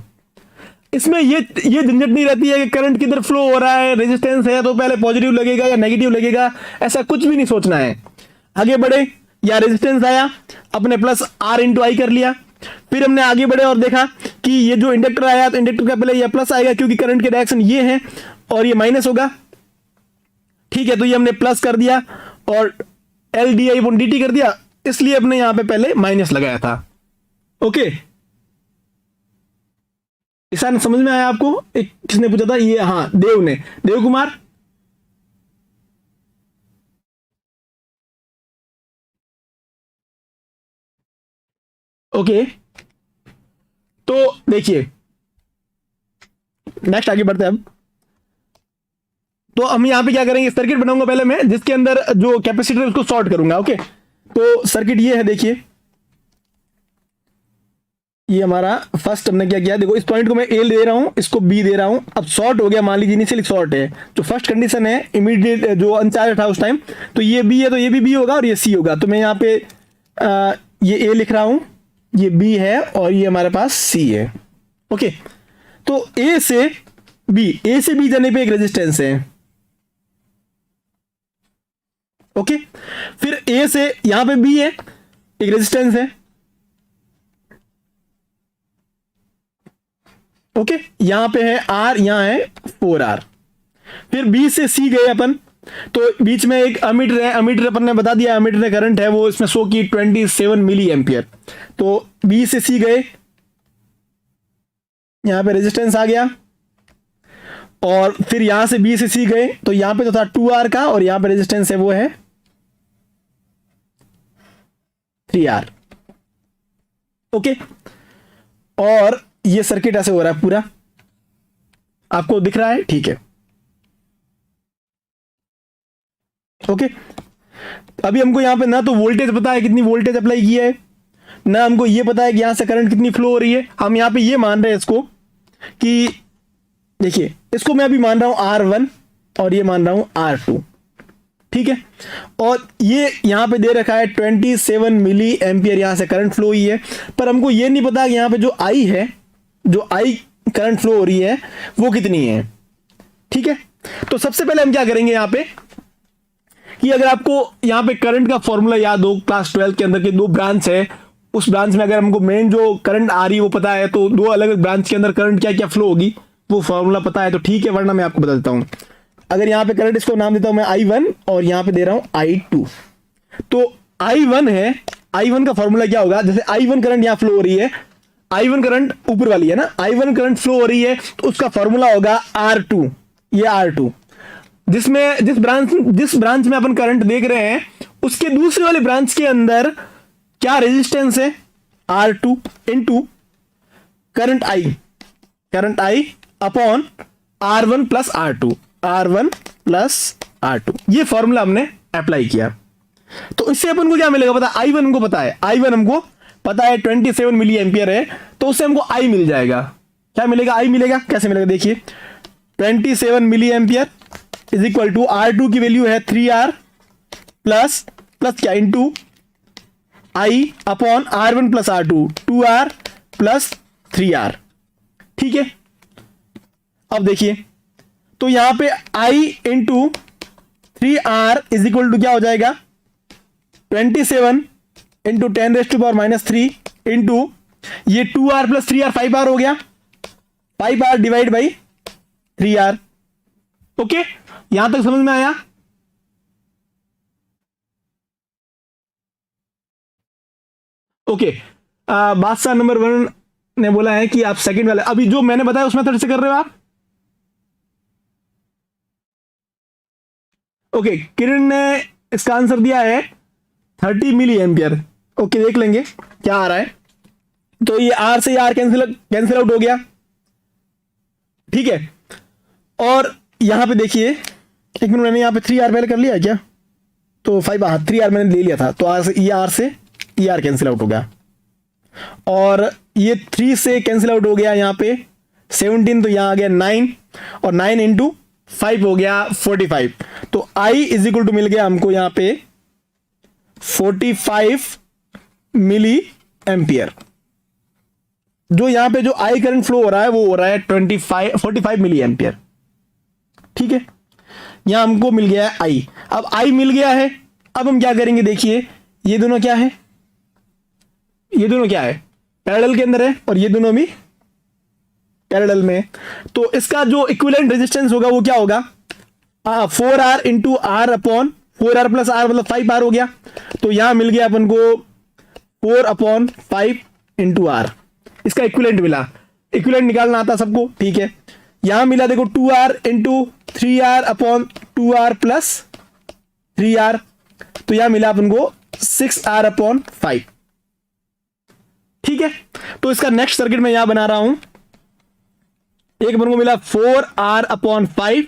इसमें ये झंझट नहीं रहती है कि करंट किधर फ्लो हो रहा है, रेजिस्टेंस है तो पहले पॉजिटिव लगेगा या नेगेटिव लगेगा, ऐसा कुछ भी नहीं सोचना है। आगे बढ़े, या रेजिस्टेंस आया अपने प्लस R×I कर लिया, फिर हमने आगे बढ़े और देखा कि ये जो इंडक्टर आया तो इंडक्टर का पहले ये प्लस आएगा क्योंकि करंट के डायरेक्शन ये है और ये माइनस होगा। ठीक है, तो ये हमने प्लस कर दिया और LdI/dt कर दिया, इसलिए अपने यहां पे पहले माइनस लगाया था। ओके, ऐसा समझ में आया आपको। एक किसने पूछा था ये, हाँ देव कुमार। ओके, तो देखिए नेक्स्ट आगे बढ़ते हैं अब। तो हम यहां पे क्या करेंगे, सर्किट बनाऊंगा पहले मैं जिसके अंदर जो कैपेसिटर है उसको शॉर्ट करूंगा। ओके, तो सर्किट ये है, देखिए ये हमारा फर्स्ट हमने क्या किया, देखो इस पॉइंट को मैं A दे रहा हूं, इसको B दे रहा हूं। अब शॉर्ट हो गया, मान लीजिए इनिशियली शॉर्ट है, जो फर्स्ट कंडीशन है इमीडिएट जो अनचार्ज था उस टाइम, तो ये B है तो ये भी B होगा और ये C होगा। तो मैं यहाँ पे ये A लिख रहा हूं, ये B है और ये हमारे पास C है। ओके, तो A से B जाने पे एक रेजिस्टेंस है। ओके, फिर A से यहां पे B है, एक रेजिस्टेंस है। ओके, यहां पे है R, यहां है 4R। फिर B से C गए अपन, तो बीच में एक अमीटर है, अमीटर अपन ने बता दिया, अमीटर में करंट है वो इसमें शो की 27 मिली एम्पियर। तो B से C गए, यहां पे रेजिस्टेंस आ गया और फिर यहां से बी से सी गए तो यहां पे तो था 2R का, और यहां पे रेजिस्टेंस है वो है 3R। ओके, और ये सर्किट ऐसे हो रहा है पूरा, आपको दिख रहा है? ठीक है। ओके, अभी हमको यहां पे ना तो वोल्टेज पता है कितनी वोल्टेज अप्लाई की है, ना हमको ये पता है कि यहां से करंट कितनी फ्लो हो रही है। हम यहां पे ये मान रहे हैं इसको कि देखिए, इसको मैं अभी मान रहा हूं R1 और ये मान रहा हूं R2, ठीक है। और ये यहां पे दे रखा है 27 मिली एम्पियर यहां से करंट फ्लो हुई है, पर हमको ये नहीं पता कि यहां पे जो I है, जो I करंट फ्लो हो रही है वो कितनी है, ठीक है। तो सबसे पहले हम क्या करेंगे यहां पे कि अगर आपको यहां पे करंट का फॉर्मूला याद हो, क्लास 12 के अंदर के 2 ब्रांच है, उस ब्रांच में अगर हमको मेन जो करंट आ रही है वो पता है, तो 2 अलग अलग ब्रांच के अंदर करंट क्या क्या फ्लो होगी वो फॉर्मूला पता है तो ठीक है, वरना मैं आपको बता देता हूं। अगर यहां पे करंट, इसको नाम देता हूं मैं I1 और यहां पे दे रहा हूं I2। तो I1 है, I1 का फॉर्मूला क्या होगा, जैसे I1 करंट यहां फ्लो हो रही है, I1 करंट ऊपर वाली है ना, I1 करंट फ्लो हो रही है तो उसका फॉर्मूला होगा R2, ये R2। जिस ब्रांच में अपन करंट देख रहे हैं उसके दूसरे वाले ब्रांच के अंदर क्या रेजिस्टेंस है, R2 into current I upon R1 plus R2, ये फॉर्मूला हमने अप्लाई किया। तो इससे अपन को क्या मिलेगा पता है, I1 हमको पता है 27 मिली एम्पियर है, तो उससे हमको I मिल जाएगा। क्या मिलेगा? I मिलेगा। कैसे मिलेगा देखिए, 27 milliampere is equal to R2 की वैल्यू है 3R प्लस क्या into I upon R1 plus R2 2R plus 3R, ठीक है। अब देखिए, तो यहां पे I into 3R is equal to क्या हो जाएगा, 27 इंटू 10⁻³ इंटू ये 2R प्लस 3R 5R हो गया, 5R divide by 3R। Okay, यहां तक समझ में आया? ओके, बादशाह नंबर 1 ने बोला है कि आप सेकंड वाले, अभी जो मैंने बताया उस मेथड से कर रहे हो आप? ओके, किरण ने इसका आंसर दिया है 30 मिली एम्पियर। ओके, देख लेंगे क्या आ रहा है। तो ये R से R कैंसिल आउट हो गया, ठीक है। और यहां पे देखिए, एक मिनट, मैंने यहां पे 3R पहले कर लिया है क्या, तो 5 3R मैंने ले लिया था, तो R से ये R कैंसिल आउट हो गया, और ये 3 से कैंसिल आउट हो गया यहाँ पे 17, तो यहाँ आ गया 9, और 9 इंटू 5 हो गया 45। तो I इज इक्वल टू मिल गया हमको यहाँ पे 45 मिली एम्पियर। जो यहाँ पे जो I करंट फ्लो हो रहा है वो हो रहा है 45 मिली एम्पियर, ठीक है। यहां हमको मिल गया है I। अब I मिल गया है, अब हम क्या करेंगे देखिए, ये दोनों क्या है, पैरेलल के अंदर है, और ये दोनों भी पैरेलल में। तो इसका जो इक्विवेलेंट रेजिस्टेंस होगा वो क्या होगा, 4R into R upon 4R plus R मतलब 5R हो गया। तो यहां मिल गया अपन को 4/5 इंटू R, इसका इक्विवेलेंट मिला। इक्विवेलेंट निकालना आता सबको, ठीक है। यहां मिला देखो 2R into 3R upon 2R plus 3R, तो यहां मिला अपन को 6R अपॉन 5, ठीक है। तो इसका नेक्स्ट सर्किट मैं यहां बना रहा हूं। एक अपन को मिला 4R अपॉन 5,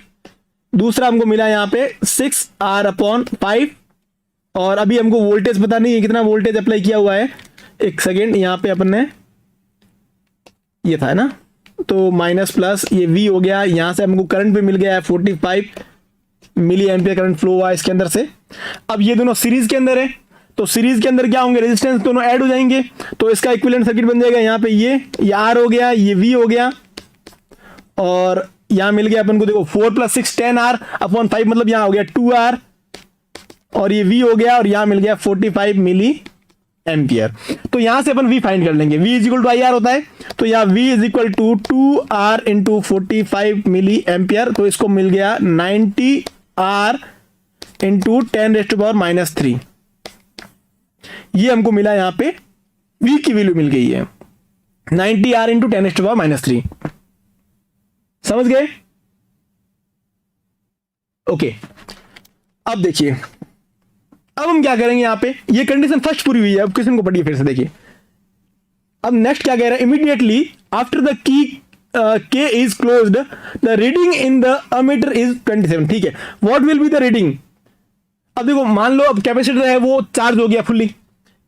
दूसरा हमको मिला यहां पे 6R अपॉन 5, और अभी हमको वोल्टेज पता नहीं है कितना वोल्टेज अप्लाई किया हुआ है। एक सेकेंड, यहां पे अपन ने ये था ना, तो माइनस प्लस ये V हो गया, यहां से हमको करंट भी मिल गया है 45 मिली एम्पियर करंट फ्लो हुआ इसके अंदर से। अब ये दोनों सीरीज के अंदर है, तो सीरीज के अंदर क्या होंगे, रेजिस्टेंस दोनों ऐड हो जाएंगे, तो इसका इक्विवेलेंट सर्किट बन जाएगा। यहाँ पे ये R हो गया, ये V हो गया, और यहां मिल गया अपन को देखो 4 + 6 10R अपॉन 5 मतलब यहां हो गया 2R, और ये V हो गया, और यहां मिल गया 45 मिली एम्पियर। तो यहां से अपन V फाइंड कर लेंगे, V is equal to IR होता है, तो यहां V is equal to 2R into 45 milliampere, तो इसको मिल गया 90R इंटू 10⁻³ ये हमको मिला, यहां पे V की वैल्यू मिल गई है 90R इंटू 10⁻³ समझ गए? ओके, अब देखिए, अब हम क्या करेंगे यहां पे, ये कंडीशन फर्स्ट पूरी हुई है, अब क्वेश्चन को पढ़िए फिर से देखिए। अब नेक्स्ट क्या कह रहा है, इमीडिएटली आफ्टर द की के is closed the reading in the ammeter is 27। ठीक है, what will be the reading. अब देखो, मान लो अब कैपेसिटर है वो चार्ज हो गया फुल्ली,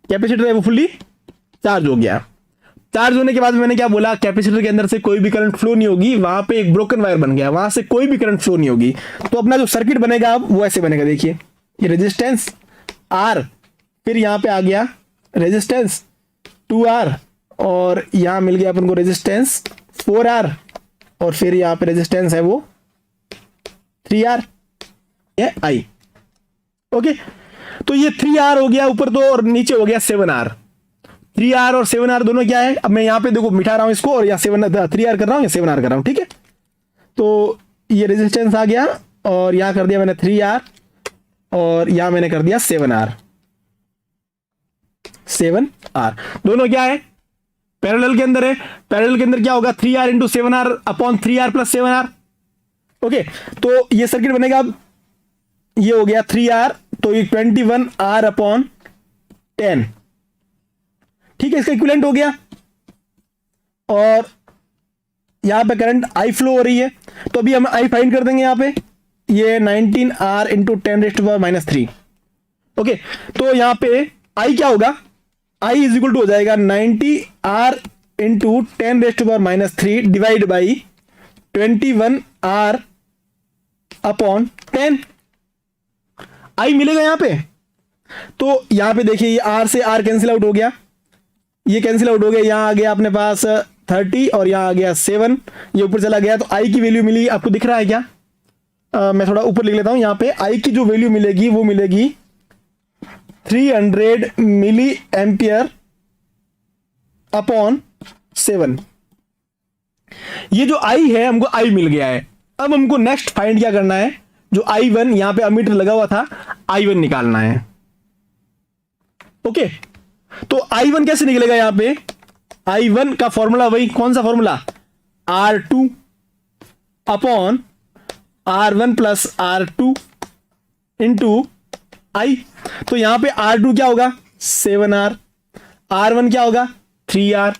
कैपेसिटर है वो फुल्ली चार्ज हो गया। चार्ज होने के बाद मैंने क्या बोला, कैपेसिटर के अंदर से कोई भी करंट फ्लो नहीं होगी, वहां पे एक ब्रोकन वायर बन गया, वहां से कोई भी करंट फ्लो नहीं होगी। तो अपना जो सर्किट बनेगा अब वो ऐसे बनेगा, देखिए ये रेजिस्टेंस R, फिर यहां पे आ गया रेजिस्टेंस 2R, और यहां मिल गया अपन को रेजिस्टेंस 4R, और फिर यहां पे रेजिस्टेंस है वो 3R, ये I। ओके, तो ये 3R हो गया ऊपर तो, और नीचे हो गया 7R। 3R और 7R दोनों क्या है, अब मैं यहां पे देखो मिटा रहा हूं इसको, और यहाँ 3R कर रहा हूं या 7R कर रहा हूं। ठीक है, तो ये रेजिस्टेंस आ गया, और यहां कर दिया मैंने 3R, और यहां मैंने कर दिया 7R। दोनों क्या है, पैरेलल के अंदर है। पैरेलल के अंदर क्या होगा, 3R into 7R upon 3R plus 7R। Okay, तो ये सर्किट बनेगा, अब ये हो गया 3R, तो ये 21R अपॉन 10। ठीक है, इसका इक्विवेलेंट हो गया, और यहां पे करंट I फ्लो हो रही है, तो अभी हम I फाइंड कर देंगे यहां पे, ये 19R इंटू 10⁻³ ओके, तो यहां पे I क्या होगा, I इज इक्वल टू हो जाएगा 90R into 10⁻³ divide by 21R upon 10। I मिलेगा यहां पे, तो यहां पे देखिए ये R से R कैंसिल आउट हो गया, ये कैंसिल आउट हो गया, यहां आ गया अपने पास 30 और यहां आ गया 7, ये ऊपर चला गया, तो I की वैल्यू मिली, आपको दिख रहा है क्या, मैं थोड़ा ऊपर लिख लेता हूं, यहां पे I की जो वैल्यू मिलेगी वो मिलेगी 300 मिली एम्पियर अपॉन 7। ये जो I है हमको I मिल गया है। अब हमको नेक्स्ट फाइंड क्या करना है, जो I1 यहां पे अमीटर लगा हुआ था, I1 निकालना है। ओके, तो I1 कैसे निकलेगा, यहां पे I1 का फॉर्मूला वही, कौन सा formula, R2 upon R1 plus R2 into I। तो यहां पे R2 क्या होगा 7R, R1 क्या होगा 3R,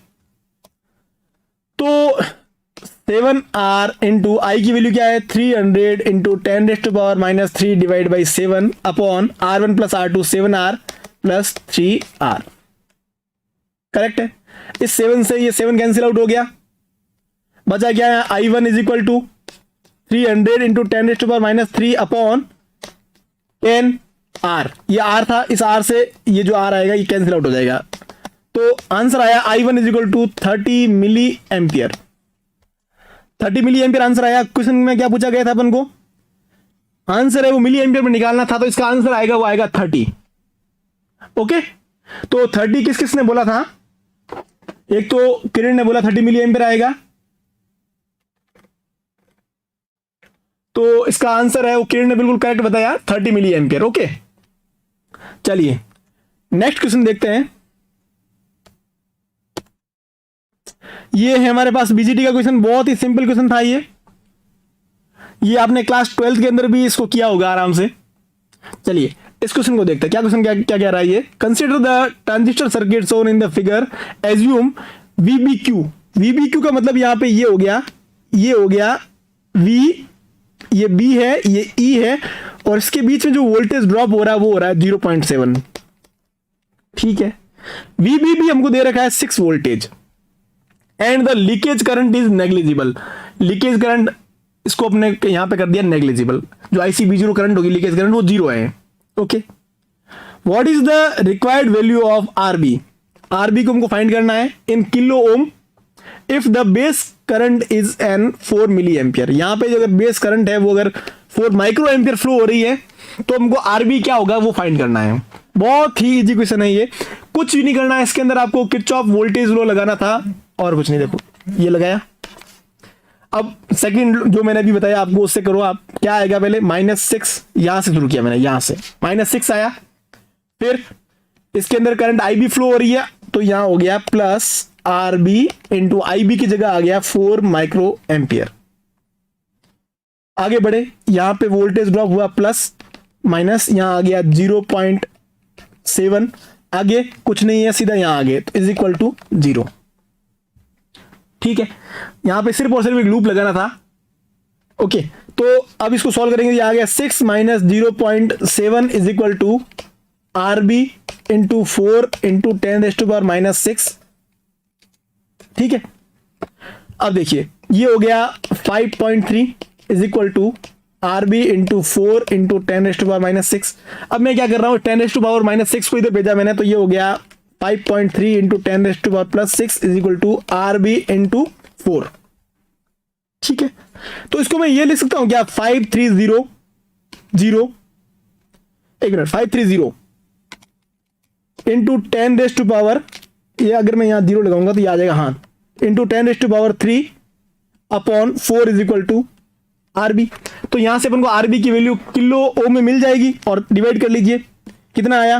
तो 7R इंटू I की वैल्यू क्या है 300 into 10⁻³ divide by 7 upon R1 plus R2 7R plus 3R। Correct है, इस 7 से ये 7 कैंसिल आउट हो गया, बचा क्या है I1 is equal to 300 into 10⁻³ upon 10R, ये R था, इस R से ये जो R आएगा ये कैंसिल आउट हो जाएगा, तो आंसर आया I1 is equal to 30 milliampere. 30 milliampere answer आया। क्वेश्चन में क्या पूछा गया था अपन को, आंसर है वो मिली एम्पियर में निकालना था, तो इसका आंसर आएगा वो आएगा 30। ओके, तो 30 किस किसने बोला था, एक तो किरण ने बोला 30 मिली एम्पियर आएगा, तो इसका आंसर है वो किरण ने बिल्कुल करेक्ट बताया 30 मिली एम्पियर। ओके, चलिए नेक्स्ट क्वेश्चन देखते हैं। ये है हमारे पास बीजीटी का क्वेश्चन, बहुत ही सिंपल क्वेश्चन था ये आपने क्लास 12th के अंदर भी इसको किया होगा आराम से। चलिए इस क्वेश्चन को देखते हैं, क्या क्वेश्चन क्या कह रहा है ये, consider the transistor circuit shown in the figure, assume VBQ। VBQ का मतलब यहां पे ये हो गया V, ये B है, ये E है, और इसके बीच में जो वोल्टेज ड्रॉप हो रहा है वो हो रहा है 0.7। ठीक है, VB भी हमको दे रखा है 6 voltage, and the leakage current is negligible. Leakage current इसको अपने यहां पे कर दिया नेग्लिजिबल, जो ICB0 करंट होगी लीकेज करंट वो 0 है। Okay, what is the required value of RB। RB को हमको फाइंड करना है in kilo ohm if the base current is an 4 milliampere. यहां पे जो अगर बेस करंट है वो अगर 4 माइक्रो एम्पियर फ्लो हो रही है, तो हमको RB क्या होगा वो फाइंड करना है। बहुत ही इजी क्वेश्चन है ये, कुछ भी नहीं करना है इसके अंदर, आपको किरचॉफ वोल्टेज लॉ लगाना था और कुछ नहीं। देखो ये लगाया, अब सेकंड जो मैंने अभी बताया आपको उससे करो आप, क्या आएगा पहले -6, यहां से शुरू किया मैंने, यहां से -6 आया, फिर इसके अंदर करंट IB फ्लो हो रही है, तो यहां हो गया प्लस RB इंटू IB की जगह आ गया 4 माइक्रो एम्पियर। आगे बढ़े, यहां पे वोल्टेज ड्रॉप हुआ प्लस माइनस, यहां आ गया 0.7, आगे कुछ नहीं है, सीधा यहां आ गए तो इज इक्वल टू 0। ठीक है, यहां पे सिर्फ और सिर्फ एक लूप लगाना था। ओके, तो अब इसको सॉल्व करेंगे, ये आ गया 6 minus 0.7 is equal to RB into 4 into 10⁻⁻6। ठीक है, अब देखिए ये हो गया 5.3 is equal to RB into 4 into 10⁻⁻6। अब मैं क्या कर रहा हूं, 10⁻⁻6 को इधर भेजा मैंने, तो ये हो गया 5.3 into 10⁻+6 is equal to RB into 4। ठीक है, तो इसको मैं ये लिख सकता हूं क्या, 5300, एक मिनट, 530 इंटू 10⁻, ये अगर मैं यहां 0 लगाऊंगा तो ये आ जाएगा, हाँ, into 10⁻3 upon 4 is equal to RB। तो यहां से अपन को RB की वैल्यू किलो ओम में मिल जाएगी, और डिवाइड कर लीजिए कितना आया,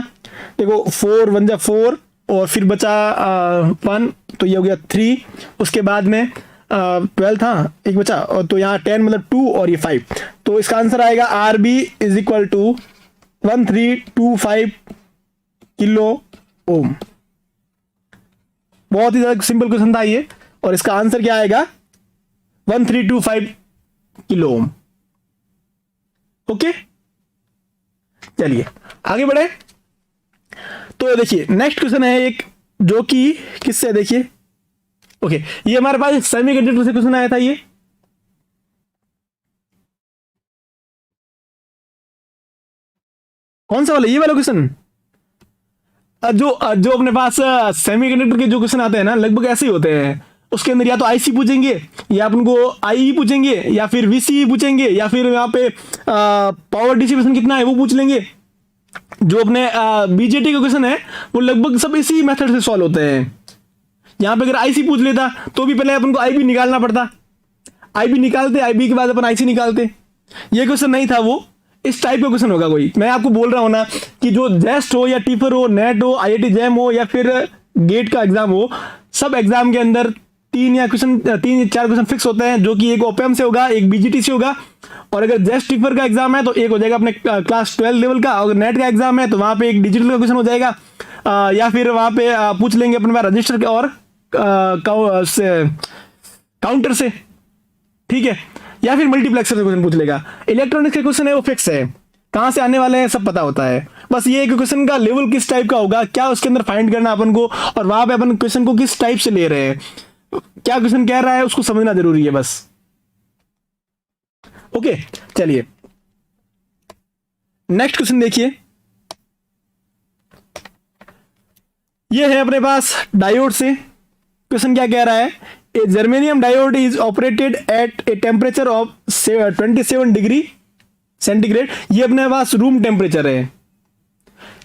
देखो 4 1 जा 4 और फिर बचा 1, तो ये हो गया 3, उसके बाद में 12 था, एक बचा, और तो यहाँ 10 मतलब 2 और ये 5, तो इसका आंसर आएगा RB is equal to 1325 kilo ohm. बहुत ही ज्यादा सिंपल क्वेश्चन था ये, और इसका आंसर क्या आएगा, 1325 किलो ओम। ओके, चलिए आगे बढ़े। तो देखिए नेक्स्ट क्वेश्चन है एक, जो कि किससे, देखिए ओके, ये हमारे पास सेमीकंडक्टर से क्वेश्चन आया था। ये कौन सा वाला, ये वाला क्वेश्चन, जो अपने पास सेमीकंडक्टर के जो क्वेश्चन आते हैं ना, लगभग ऐसे ही होते हैं। उसके अंदर या तो आईसी पूछेंगे, या अपन को आई पूछेंगे, या फिर वीसी पूछेंगे, या फिर यहाँ पे पावर डिस्ट्रीब्यूशन कितना है वो पूछ लेंगे। जो अपने बीजेटी का क्वेश्चन है वो लगभग सब इसी मेथड से सॉल्व होते हैं। यहाँ पे अगर आईसी पूछ लेता तो भी पहले अपन को आईबी निकालना पड़ता, आईबी निकालते, आईबी के बाद अपन आईसी निकालते। ये क्वेश्चन नहीं था वो, इस टाइप का क्वेश्चन होगा कोई। मैं आपको बोल रहा हूं ना कि जो जेस्ट हो या टीफर हो, नेट हो, आईआईटी जैम हो, या फिर गेट का एग्जाम हो, सब एग्जाम के अंदर 3 या 4 क्वेश्चन फिक्स होते हैं, जो कि एक ओपीएम से होगा, एक बीजीटी से होगा, और अगर जेस्ट टीफर का एग्जाम है तो एक हो जाएगा अपने क्लास 12 लेवल का, अगर नेट का एग्जाम है तो वहां पे एक डिजिटल का क्वेश्चन हो जाएगा, या फिर वहां पे पूछ लेंगे अपने पास रजिस्टर और काउंटर से। ठीक है, या फिर मल्टीप्लेक्सर से क्वेश्चन पूछ लेगा। इलेक्ट्रॉनिक्स के क्वेश्चन है वो फिक्स है, कहां से आने वाले हैं सब पता होता है, बस ये एक क्वेश्चन का लेवल किस टाइप का होगा, क्या उसके अंदर फाइंड करना अपन को, और वहां पे अपन क्वेश्चन को किस टाइप से ले रहे हैं, क्या क्वेश्चन कह रहा है उसको समझना जरूरी है बस। ओके, चलिए नेक्स्ट क्वेश्चन देखिए। ये है अपने पास डायोड से क्वेश्चन, क्या कह रहा है, a germanium diode is operated at a temperature of 27 degree centigrade. ये अपने पास रूम टेम्परेचर है।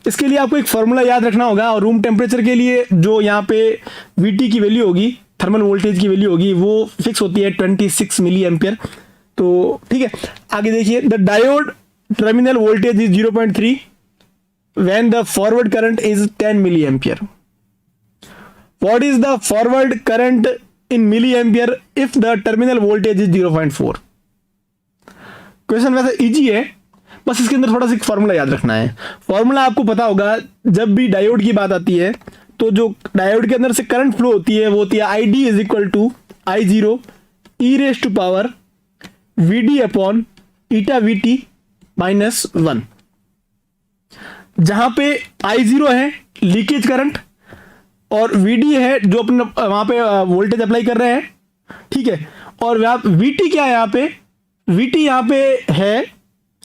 इसके लिए आपको एक फॉर्मूला याद रखना होगा, और रूम टेम्परेचर के लिए जो यहाँ पे वीटी की वैल्यू होगी, थर्मल वोल्टेज की वैल्यू होगी, वो फिक्स होती है 26 मिली एम्पियर। तो ठीक है, आगे देखिए, the diode terminal voltage is 0.3 when the forward current is 10 milliampere. What is the forward current in milliampere if the terminal voltage is 0.4। Question वैसे इजी है, बस इसके अंदर थोड़ा सा फॉर्मूला याद रखना है। फॉर्मूला आपको पता होगा, जब भी डायोड की बात आती है तो जो डायोड के अंदर से करंट फ्लो होती है वो होती है ID is equal to I0 e raise to power VD upon eta VT minus 1। जहां पे I0 है लीकेज करंट, और VD है जो अपने वहां पे वोल्टेज अप्लाई कर रहे हैं। ठीक है, और VT क्या है, यहाँ पे VT यहाँ पे है,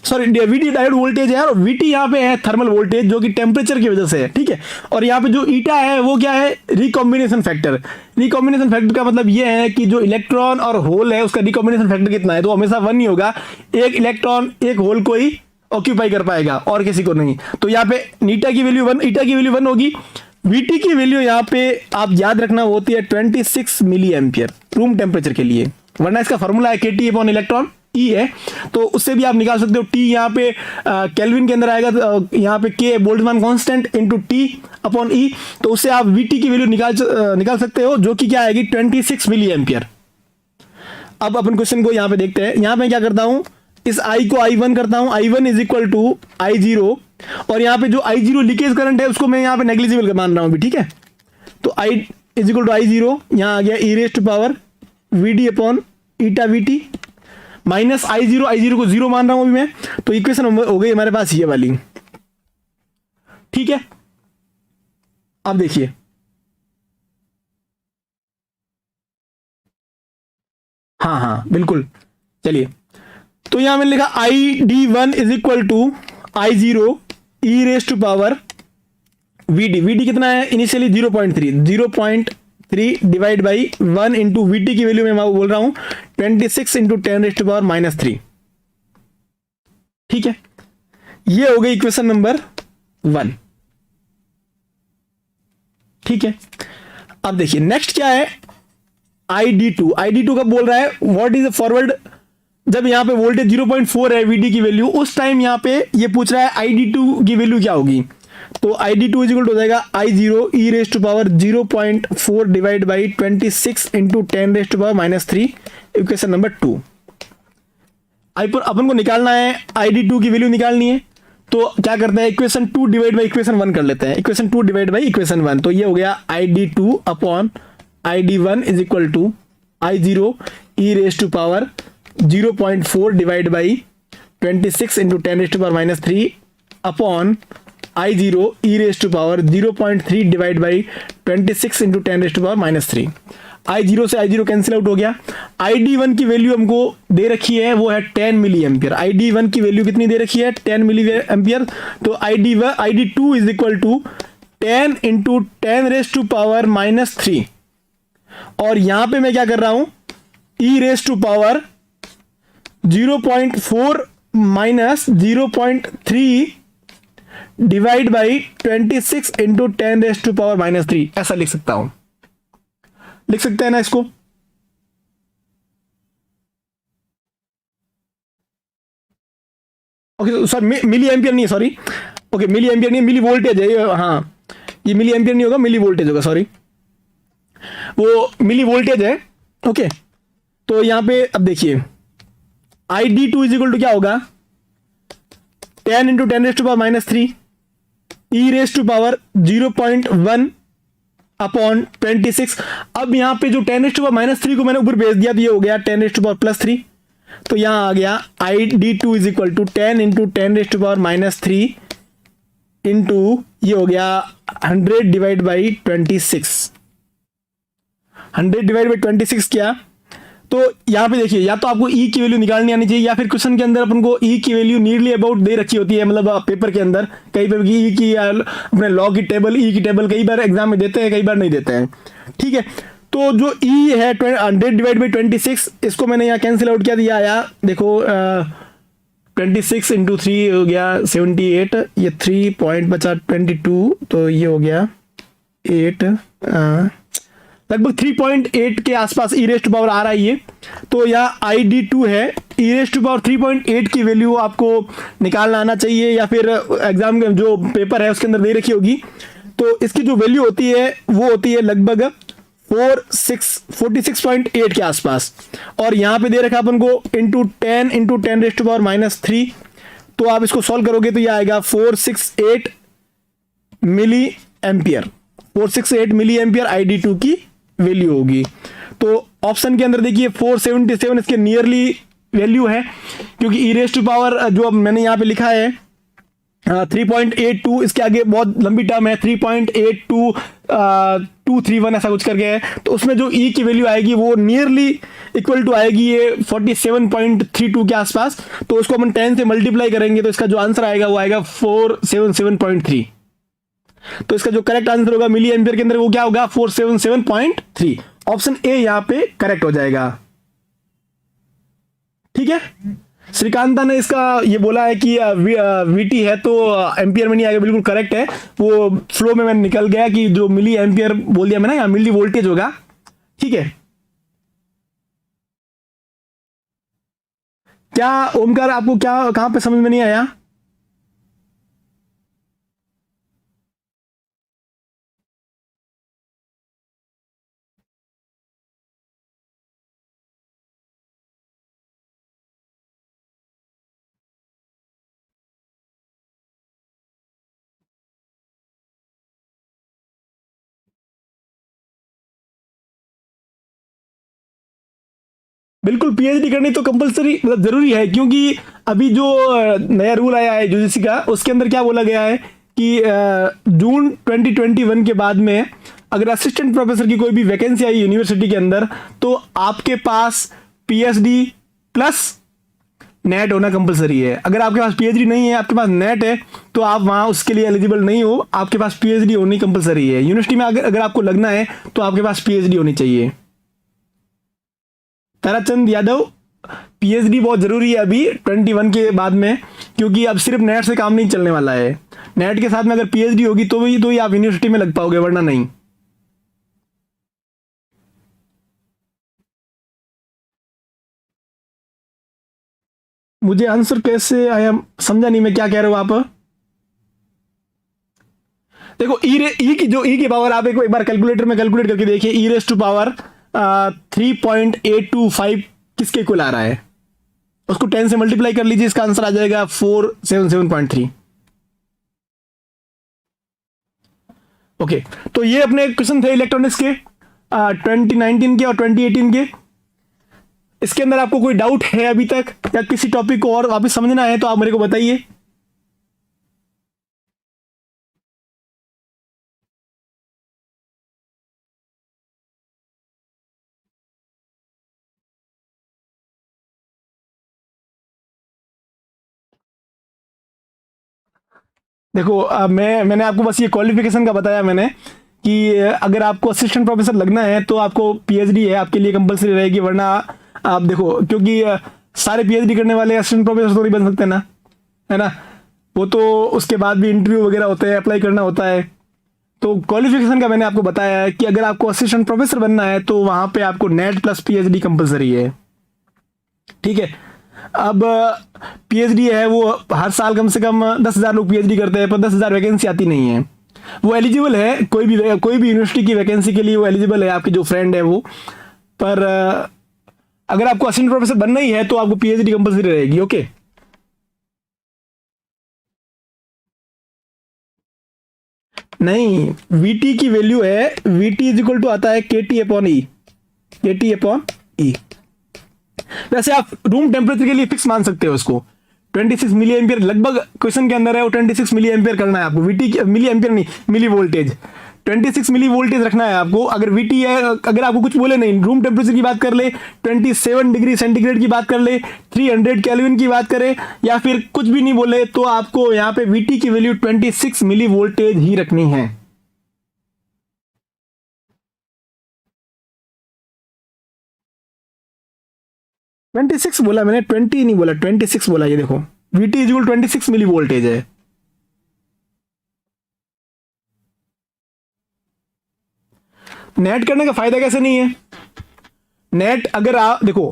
सॉरी VT डायोड वोल्टेज है, और VT यहाँ पे है थर्मल वोल्टेज, जो कि टेम्परेचर की वजह से है। ठीक है, और यहाँ पे जो ईटा है वो क्या है, रिकॉम्बिनेशन फैक्टर। रिकॉम्बिनेशन फैक्टर का मतलब ये है कि जो इलेक्ट्रॉन और होल है उसका रिकॉम्बिनेशन फैक्टर कितना है, तो हमेशा 1 ही होगा। एक इलेक्ट्रॉन एक होल को ही ऑक्यूपाई कर पाएगा और किसी को नहीं। तो यहाँ पे ईटा की वैल्यू 1, ईटा की वैल्यू 1 होगी। VT की वैल्यू यहाँ पे आप याद रखना होती है 26 मिली एम्पियर रूम टेम्परेचर के लिए, वरना इसका फॉर्मूला है KT अपॉन इलेक्ट्रॉन E है, तो उससे भी आप निकाल सकते हो। T यहाँ पे केल्विन के अंदर आएगा, यहाँ पे K Boltzmann constant into T upon E, तो उससे आप VT की वैल्यू निकाल सकते हो, जो कि क्या आएगी 26 मिली एम्पियर। अब अपन क्वेश्चन को यहाँ पे देखते हैं। यहाँ पे क्या करता हूं, इस I को I1 करता हूं, I1 is equal to I0, और यहाँ पे जो I0 लीकेज करंट है उसको मैं यहाँ पे नेग्लिजिबल मान रहा हूं अभी, ठीक है। तो I is equal to I0, यहाँ आ गया e raise to power VD upon eta VT minus I0 को 0 मान रहा हूं अभी मैं। तो इक्वेशन हो गई हमारे पास ये वाली, ठीक है। अब देखिए, हाँ हाँ बिल्कुल, चलिए। तो यहां मैंने लिखा ID1 is equal to I0 e raise to power VD कितना है initially 0.3 divide by 1 into VT की वैल्यू मैं बोल रहा हूं 26 इंटू 10 रेज टू पावर -3, ठीक है। ये हो गई इक्वेशन नंबर 1, ठीक है। अब देखिए नेक्स्ट क्या है, ID2 का बोल रहा है व्हाट इज द फॉरवर्ड, जब यहां पे वोल्टेज 0.4 है VD की वैल्यू, उस टाइम यहां पे ये पूछ रहा है ID2 की वैल्यू क्या होगी। तो ID2 इज इक्वल टू हो जाएगा I0 e raise to power 0.4 divide by 26 into 10 raise to power -3, equation number 2। अपन को निकालना है ID2 की वैल्यू निकालनी है, तो क्या करते हैं, इक्वेशन 2 डिवाइड बाई इक्वेशन 1 कर लेते हैं। इक्वेशन 2 डिवाइड बाई इक्वेशन 1, तो ये हो गया ID2 upon ID1 is equal to I0 e raise to power 0.4 divide by 26 into 10 raise to power -3 upon I0 e raise to power 0.3 divide by 26 into 10 raise to power -3। I0 से I0 cancel out हो गया। ID1 की value हमको दे रखी है, वो है 10 milli ampere. ID1 की वैल्यू कितनी दे रखी है, 10 मिली एम्पियर। तो ID2 is equal to 10 into 10 raise to power -3, और यहां पे मैं क्या कर रहा हूं, e raise to power 0.4 minus 0.3 divide by 26 into 10 raise to power -3, ऐसा लिख सकता हूं, लिख सकते हैं ना इसको। ओके सर, मिली एम्पियर नहीं है, सॉरी। ओके मिली एम्पियर नहीं, मिली वोल्टेज है ये, हाँ ये मिली एम्पियर नहीं होगा, मिली वोल्टेज होगा, सॉरी वो मिली वोल्टेज है। ओके तो यहां पे अब देखिए ID2 इज इक्वल टू क्या होगा, 10 into 10 raise to power -3 e raise to power 0.1 upon 26। अब यहां पे जो 10 रेज टू पावर -3 को मैंने ऊपर भेज दिया, तो ये हो गया 10 रेज टू पावर +3। तो यहां आ गया ID2 is equal to 10 into 10 raise to power -3 into ये हो गया 100 डिवाइड बाई 26, 100 डिवाइड बाई 26 क्या। तो यहां पे देखिए, या तो आपको ई की वैल्यू निकालनी आनी चाहिए, या फिर क्वेश्चन के अंदर अपन को ई की वैल्यू नियरली अबाउट दे रखी होती है, मतलब पेपर के अंदर कई बार ई की अपने लॉ की टेबल, ई की टेबल कई बार एग्जाम में देते हैं, कई बार नहीं देते हैं, ठीक है। तो जो ई है 100 डिवाइड बाई 26, इसको मैंने यहाँ कैंसिल आउट किया, दिया आया देखो 26 इंटू 3 हो गया 78, ये 3 पॉइंट बचा 22, तो ये हो गया 8, लगभग 3.8 के आसपास ई रेज टू पावर आ रहा है ये। तो यहाँ ID2 है, ई रेज टू पावर 3.8 की वैल्यू आपको निकालना आना चाहिए, या फिर एग्जाम में जो पेपर है उसके अंदर दे रखी होगी। तो इसकी जो वैल्यू होती है वो होती है लगभग 46.8 के आसपास, और यहाँ पे दे रखा अपन को इंटू 10 रेज टू पावर -3। तो आप इसको सॉल्व करोगे तो ये आएगा 468 milli ampere, 468 milli ampere ID2 की वैल्यू होगी। तो ऑप्शन के अंदर देखिए 477 इसके नियरली वैल्यू है, क्योंकि ई रेज टू पावर जो अब मैंने यहाँ पे लिखा है 3.82, इसके आगे बहुत लंबी टर्म है 3.82 ऐसा कुछ करके है, तो उसमें जो ई की वैल्यू आएगी वो नियरली इक्वल टू आएगी ये 47.32 के आसपास। तो उसको अपन 10 से मल्टीप्लाई करेंगे तो इसका जो आंसर आएगा वो आएगा 477.3। तो इसका जो करेक्ट आंसर होगा मिली एम्पियर के अंदर वो क्या होगा, 477.3। ऑप्शन ए यहां पे करेक्ट हो जाएगा, ठीक है। श्रीकांता ने इसका ये बोला है कि VT है तो एम्पियर में नहीं आएगा, बिल्कुल करेक्ट है, वो फ्लो में मैंने निकल गया कि जो मिली एम्पियर बोल दिया मैंने, यहाँ मिली वोल्टेज होगा, ठीक है। क्या ओमकार आपको क्या कहां पे समझ में नहीं आया? बिल्कुल पीएचडी करनी तो कंपलसरी मतलब जरूरी है, क्योंकि अभी जो नया रूल आया है यूजीसी का, उसके अंदर क्या बोला गया है कि जून 2021 के बाद में अगर असिस्टेंट प्रोफेसर की कोई भी वैकेंसी आई यूनिवर्सिटी के अंदर, तो आपके पास पीएचडी प्लस नेट होना कंपलसरी है। अगर आपके पास पीएचडी नहीं है, आपके पास नेट है, तो आप वहां उसके लिए एलिजिबल नहीं हो। आपके पास पीएचडी होनी कंपलसरी है यूनिवर्सिटी में। अगर आपको लगना है तो आपके पास पीएचडी होनी चाहिए। ताराचंद यादव, पीएचडी बहुत जरूरी है अभी 21 के बाद में, क्योंकि अब सिर्फ नेट से काम नहीं चलने वाला है। नेट के साथ में अगर पीएचडी होगी तो ही आप यूनिवर्सिटी में लग पाओगे, वरना नहीं। मुझे आंसर कैसे आया, समझा नहीं मैं क्या कह रहे हो आप। देखो ई की जो ई की पावर आप एक बार कैलकुलेटर में कैलकुलेट करके देखिए। ई रेस टू पावर 3.825 किसके इक्वल आ रहा है, उसको 10 से मल्टीप्लाई कर लीजिए, इसका आंसर आ जाएगा 477.3। ओके, तो ये अपने क्वेश्चन थे इलेक्ट्रॉनिक्स के 2019 के और 2018 के। इसके अंदर आपको कोई डाउट है अभी तक, या किसी टॉपिक को और वापस समझना है तो आप मेरे को बताइए। देखो मैंने आपको बस ये क्वालिफिकेशन का बताया मैंने, कि अगर आपको असिस्टेंट प्रोफेसर लगना है तो आपको पीएचडी है आपके लिए कंपलसरी रहेगी, वरना आप देखो, क्योंकि सारे पीएचडी करने वाले असिस्टेंट प्रोफेसर तो नहीं बन सकते ना, है ना। वो तो उसके बाद भी इंटरव्यू वगैरह होते हैं, अप्लाई करना होता है। तो क्वालिफिकेशन का मैंने आपको बताया है कि अगर आपको असिस्टेंट प्रोफेसर बनना है तो वहां पे आपको नेट प्लस पीएचडी कंपलसरी है। ठीक है। अब पीएचडी है वो हर साल कम से कम 10,000 लोग पीएचडी करते हैं, पर 10,000 वैकेंसी आती नहीं है। वो एलिजिबल है, कोई भी यूनिवर्सिटी की वैकेंसी के लिए वो एलिजिबल है, आपकी जो फ्रेंड है वो। पर अगर आपको असिस्टेंट प्रोफेसर बनना ही है तो आपको पीएचडी कंपलसरी रहेगी। ओके, नहीं, वीटी की वैल्यू है, वीटी इज इक्वल टू आता है केटी अपॉन ई, केटी अपॉन ई। वैसे आप रूम टेम्परेचर के लिए फिक्स मान सकते हो उसको, 26 मिली एम्पियर लगभग क्वेश्चन के अंदर है, वो 26 मिली एम्पियर करना है आपको। वीटी मिली एम्पियर नहीं, मिली वोल्टेज, 26 मिली वोल्टेज रखना है आपको। अगर वीटी है, अगर आपको कुछ बोले नहीं, रूम टेम्परेचर की बात कर ले, 27 डिग्री सेंटीग्रेड की बात कर ले, 300 केल्विन की बात करे, या फिर कुछ भी नहीं बोले, तो आपको यहाँ पे वीटी की वैल्यू 26 मिली वोल्टेज ही रखनी है। ट्वेंटी सिक्स बोला मैंने, 20 नहीं बोला, 26 बोला। ये देखो, वीटी इज 26 मिली वोल्टेज है। नेट करने का फायदा कैसे नहीं है। नेट अगर आप देखो,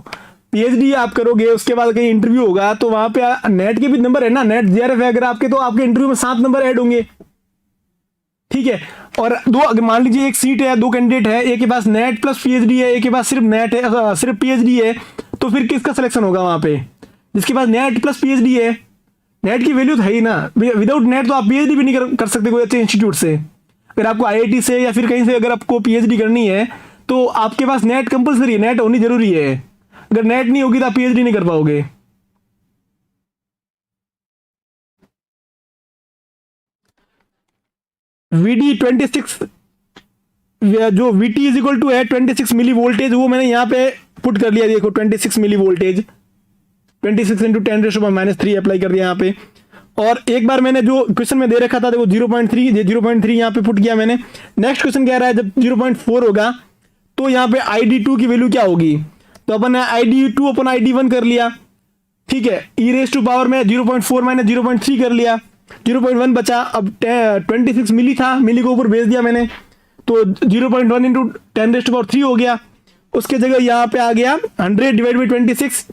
पीएचडी आप करोगे, उसके बाद कहीं इंटरव्यू होगा, तो वहां पे नेट के भी नंबर है ना, नेट जीआरएफ है अगर आपके, तो आपके इंटरव्यू में 7 नंबर ऐड होंगे। ठीक है। और दो, अगर मान लीजिए एक सीट है, 2 कैंडिडेट है, एक के पास नेट प्लस पीएचडी है, एक के पास सिर्फ नेट है, सिर्फ पीएचडी है, तो फिर किसका सिलेक्शन होगा वहां पे, जिसके पास नेट प्लस पीएचडी है। नेट की वैल्यू तो है ही ना, विदाउट नेट तो आप पीएचडी भी नहीं कर सकते कोई अच्छे इंस्टीट्यूट से। अगर आपको आईआईटी से या फिर कहीं से अगर आपको पीएचडी करनी है, तो आपके पास नेट कंपलसरी है, नेट होनी जरूरी है। अगर नेट नहीं होगी तो आप पीएचडी नहीं कर पाओगे। वीडी 26, जो वीटी इज इक्वल टू है 26 मिली वोल्टेज, वो मैंने यहाँ पे पुट कर लिया। देखो 26 मिली वोल्टेज, 26 इंटू 10⁻³ अप्लाई कर दिया यहाँ पे। और एक बार मैंने जो क्वेश्चन में दे रखा था, देखो 0.3 यहाँ पे पुट किया मैंने। नेक्स्ट क्वेश्चन कह रहा है जब 0.4 होगा तो यहाँ पे ID2 की वैल्यू क्या होगी, तो अपन ने ID2 अपन ID1 कर लिया। ठीक है, ई रेस टू पावर में 0.4 मैंने 0.3 कर लिया, 0.1 बचा। अब 26 मिली था, मिली को ऊपर भेज दिया मैंने, तो 0.1 इंटू 10⁻³ हो गया। उसके जगह यहाँ पे आ गया 100 डिवाइड बाई 26,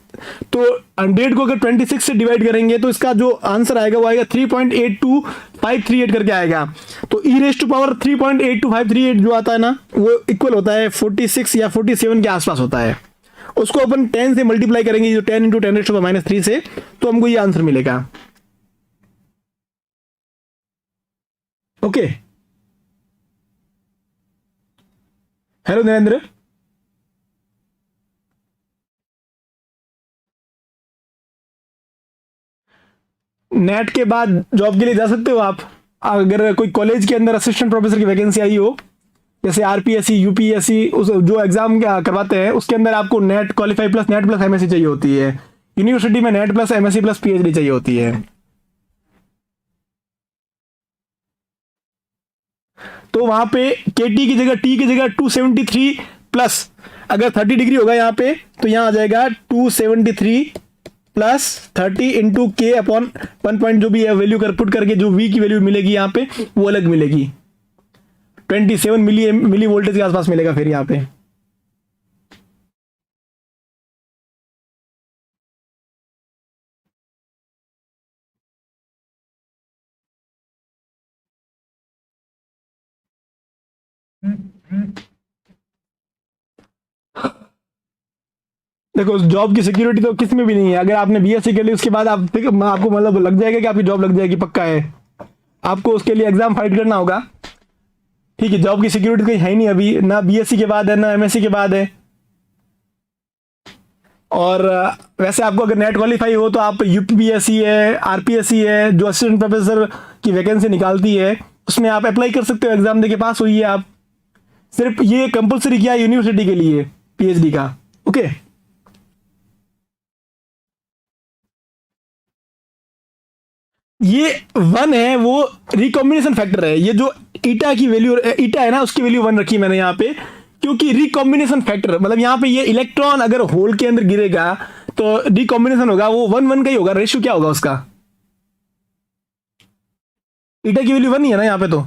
तो 100 को अगर 26 से डिवाइड करेंगे तो इसका जो आंसर आएगा वो आएगा 3.82538 करके आएगा। तो ई रेस टू पावर 3.82538 जो आता है ना, वो इक्वल होता है 46 या 47 के आसपास होता है। उसको अपन 10 से मल्टीप्लाई करेंगे, जो 10 इंटू 10⁻³ से, तो हमको ये आंसर मिलेगा। Okay, hello Narendra. नेट के बाद जॉब के लिए जा सकते हो आप। अगर कोई कॉलेज के अंदर असिस्टेंट प्रोफेसर की वैकेंसी आई हो, जैसे आरपीएससी, यूपीएससी, उस जो एग्जाम करवाते हैं उसके अंदर आपको net qualify plus net plus MSc चाहिए होती है। यूनिवर्सिटी में net plus MSc plus PhD चाहिए होती है। तो वहां पे केटी की जगह, टी की जगह 273 प्लस, अगर 30 डिग्री होगा यहाँ पे तो यहाँ आ जाएगा 273 प्लस 30 इंटू के अपॉन 1 पॉइंट जो भी है वैल्यू कर पुट करके जो वी की वैल्यू मिलेगी यहाँ पे वो अलग मिलेगी। 27 मिली वोल्टेज के आसपास मिलेगा फिर यहाँ पे। देखो जॉब की सिक्योरिटी तो किसी में भी नहीं है। अगर आपने बीएससी कर ली उसके बाद आपको मतलब लग जाएगा कि आपकी जॉब लग जाएगी, पक्का है। आपको उसके लिए एग्जाम फाइट करना होगा, ठीक है। जॉब की सिक्योरिटी कहीं है ही नहीं अभी, ना बीएससी के बाद है ना एमएससी के बाद है। और वैसे आपको अगर नेट क्वालिफाई हो तो आप यूपीपीएससी है, आरपीएससी है, जो असिस्टेंट प्रोफेसर की वैकेंसी निकालती है उसमें आप अप्लाई कर सकते हो। एग्जाम देके पास हुई है आप। सिर्फ ये कंपलसरी किया है यूनिवर्सिटी के लिए पीएचडी का। ओके, ये 1 है वो रिकॉम्बिनेशन फैक्टर है। ये जो ईटा की वैल्यू, ईटा है ना, उसकी वैल्यू 1 रखी मैंने यहाँ पे, क्योंकि रिकॉम्बिनेशन फैक्टर मतलब यहाँ पे ये इलेक्ट्रॉन अगर होल के अंदर गिरेगा तो रिकॉम्बिनेशन होगा, वो 1 1 का ही होगा। रेशियो क्या होगा उसका? ईटा की वैल्यू 1 ही है ना यहाँ पे। तो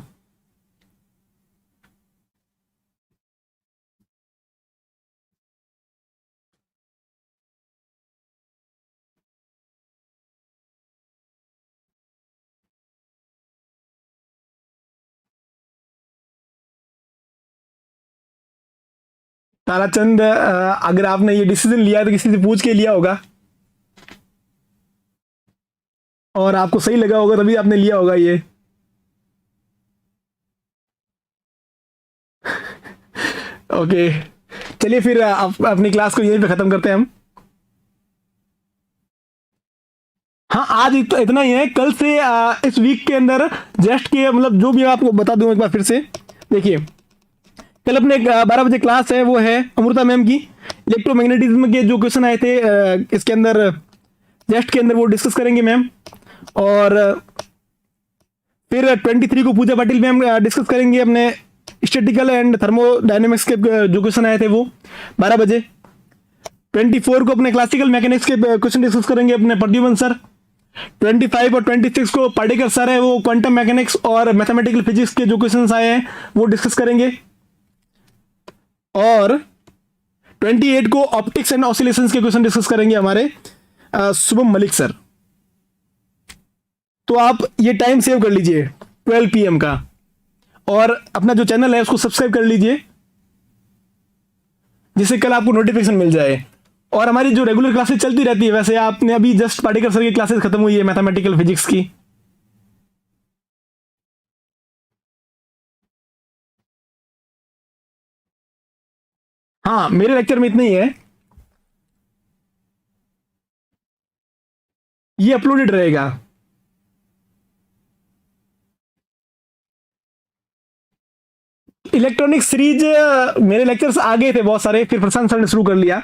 ताराचंद, अगर आपने ये डिसीजन लिया तो किसी से पूछ के लिया होगा और आपको सही लगा होगा तभी आपने लिया होगा ये। ओके, चलिए फिर अपनी क्लास को यहीं पे खत्म करते हैं हम। हाँ, आज इतना ही है। कल से इस वीक के अंदर जस्ट के मतलब जो भी आपको बता दूं एक बार फिर से। देखिए कल अपने 12 बजे क्लास है, वो है अमृता मैम की। इलेक्ट्रोमैग्नेटिज्म के जो क्वेश्चन आए थे इसके अंदर जस्ट के अंदर वो डिस्कस करेंगे मैम। और फिर 23 को पूजा पाटिल मैम डिस्कस करेंगे अपने स्टैटिकल एंड थर्मोडायनेमिक्स के जो क्वेश्चन आए थे वो 12 बजे। 24 को अपने क्लासिकल मैकेनिक्स के क्वेश्चन डिस्कस करेंगे अपने प्रद्युमन सर। 25 और 26 को पार्टिकल सर है, वो क्वांटम मैकेनिक्स और मैथमेटिकल फिजिक्स के जो क्वेश्चन आए हैं वो डिस्कस करेंगे। और 28 को ऑप्टिक्स एंड ऑसिलेशंस के क्वेश्चन डिस्कस करेंगे हमारे शुभम मलिक सर। तो आप ये टाइम सेव कर लीजिए 12 PM का, और अपना जो चैनल है उसको सब्सक्राइब कर लीजिए जिससे कल आपको नोटिफिकेशन मिल जाए। और हमारी जो रेगुलर क्लासेस चलती रहती है, वैसे आपने अभी जस्ट पार्टिकल सर की क्लासेस खत्म हुई है मैथमेटिकल फिजिक्स की। हाँ, मेरे लेक्चर में इतना ही है, ये अपलोडेड रहेगा। इलेक्ट्रॉनिक सीरीज मेरे लेक्चर्स आ गए थे बहुत सारे, फिर प्रशांत सर ने शुरू कर लिया।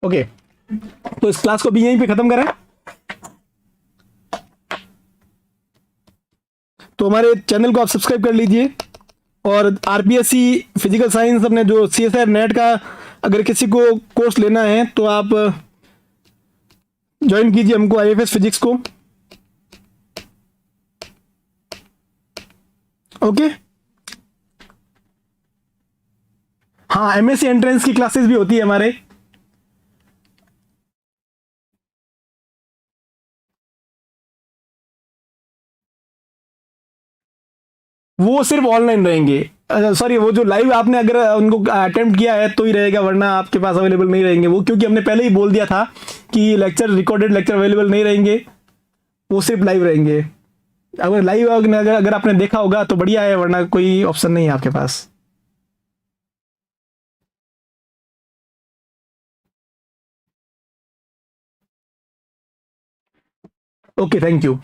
ओके, तो इस क्लास को भी यहीं पे खत्म करें। तो हमारे चैनल को आप सब्सक्राइब कर लीजिए। और आरपीएससी फिजिकल साइंस अपने जो सीएसआर नेट का अगर किसी को कोर्स लेना है तो आप ज्वाइन कीजिए हमको आईएफएस फिजिक्स को। ओके, हाँ, एमएससी एंट्रेंस की क्लासेस भी होती है हमारे। वो सिर्फ ऑनलाइन रहेंगे। सॉरी, वो जो लाइव आपने अगर उनको अटेम्प्ट किया है तो ही रहेगा, वरना आपके पास अवेलेबल नहीं रहेंगे वो, क्योंकि हमने पहले ही बोल दिया था कि लेक्चर, रिकॉर्डेड लेक्चर अवेलेबल नहीं रहेंगे, वो सिर्फ लाइव रहेंगे। अगर लाइव अगर आपने देखा होगा तो बढ़िया है, वरना कोई ऑप्शन नहीं है आपके पास। Okay, thank you.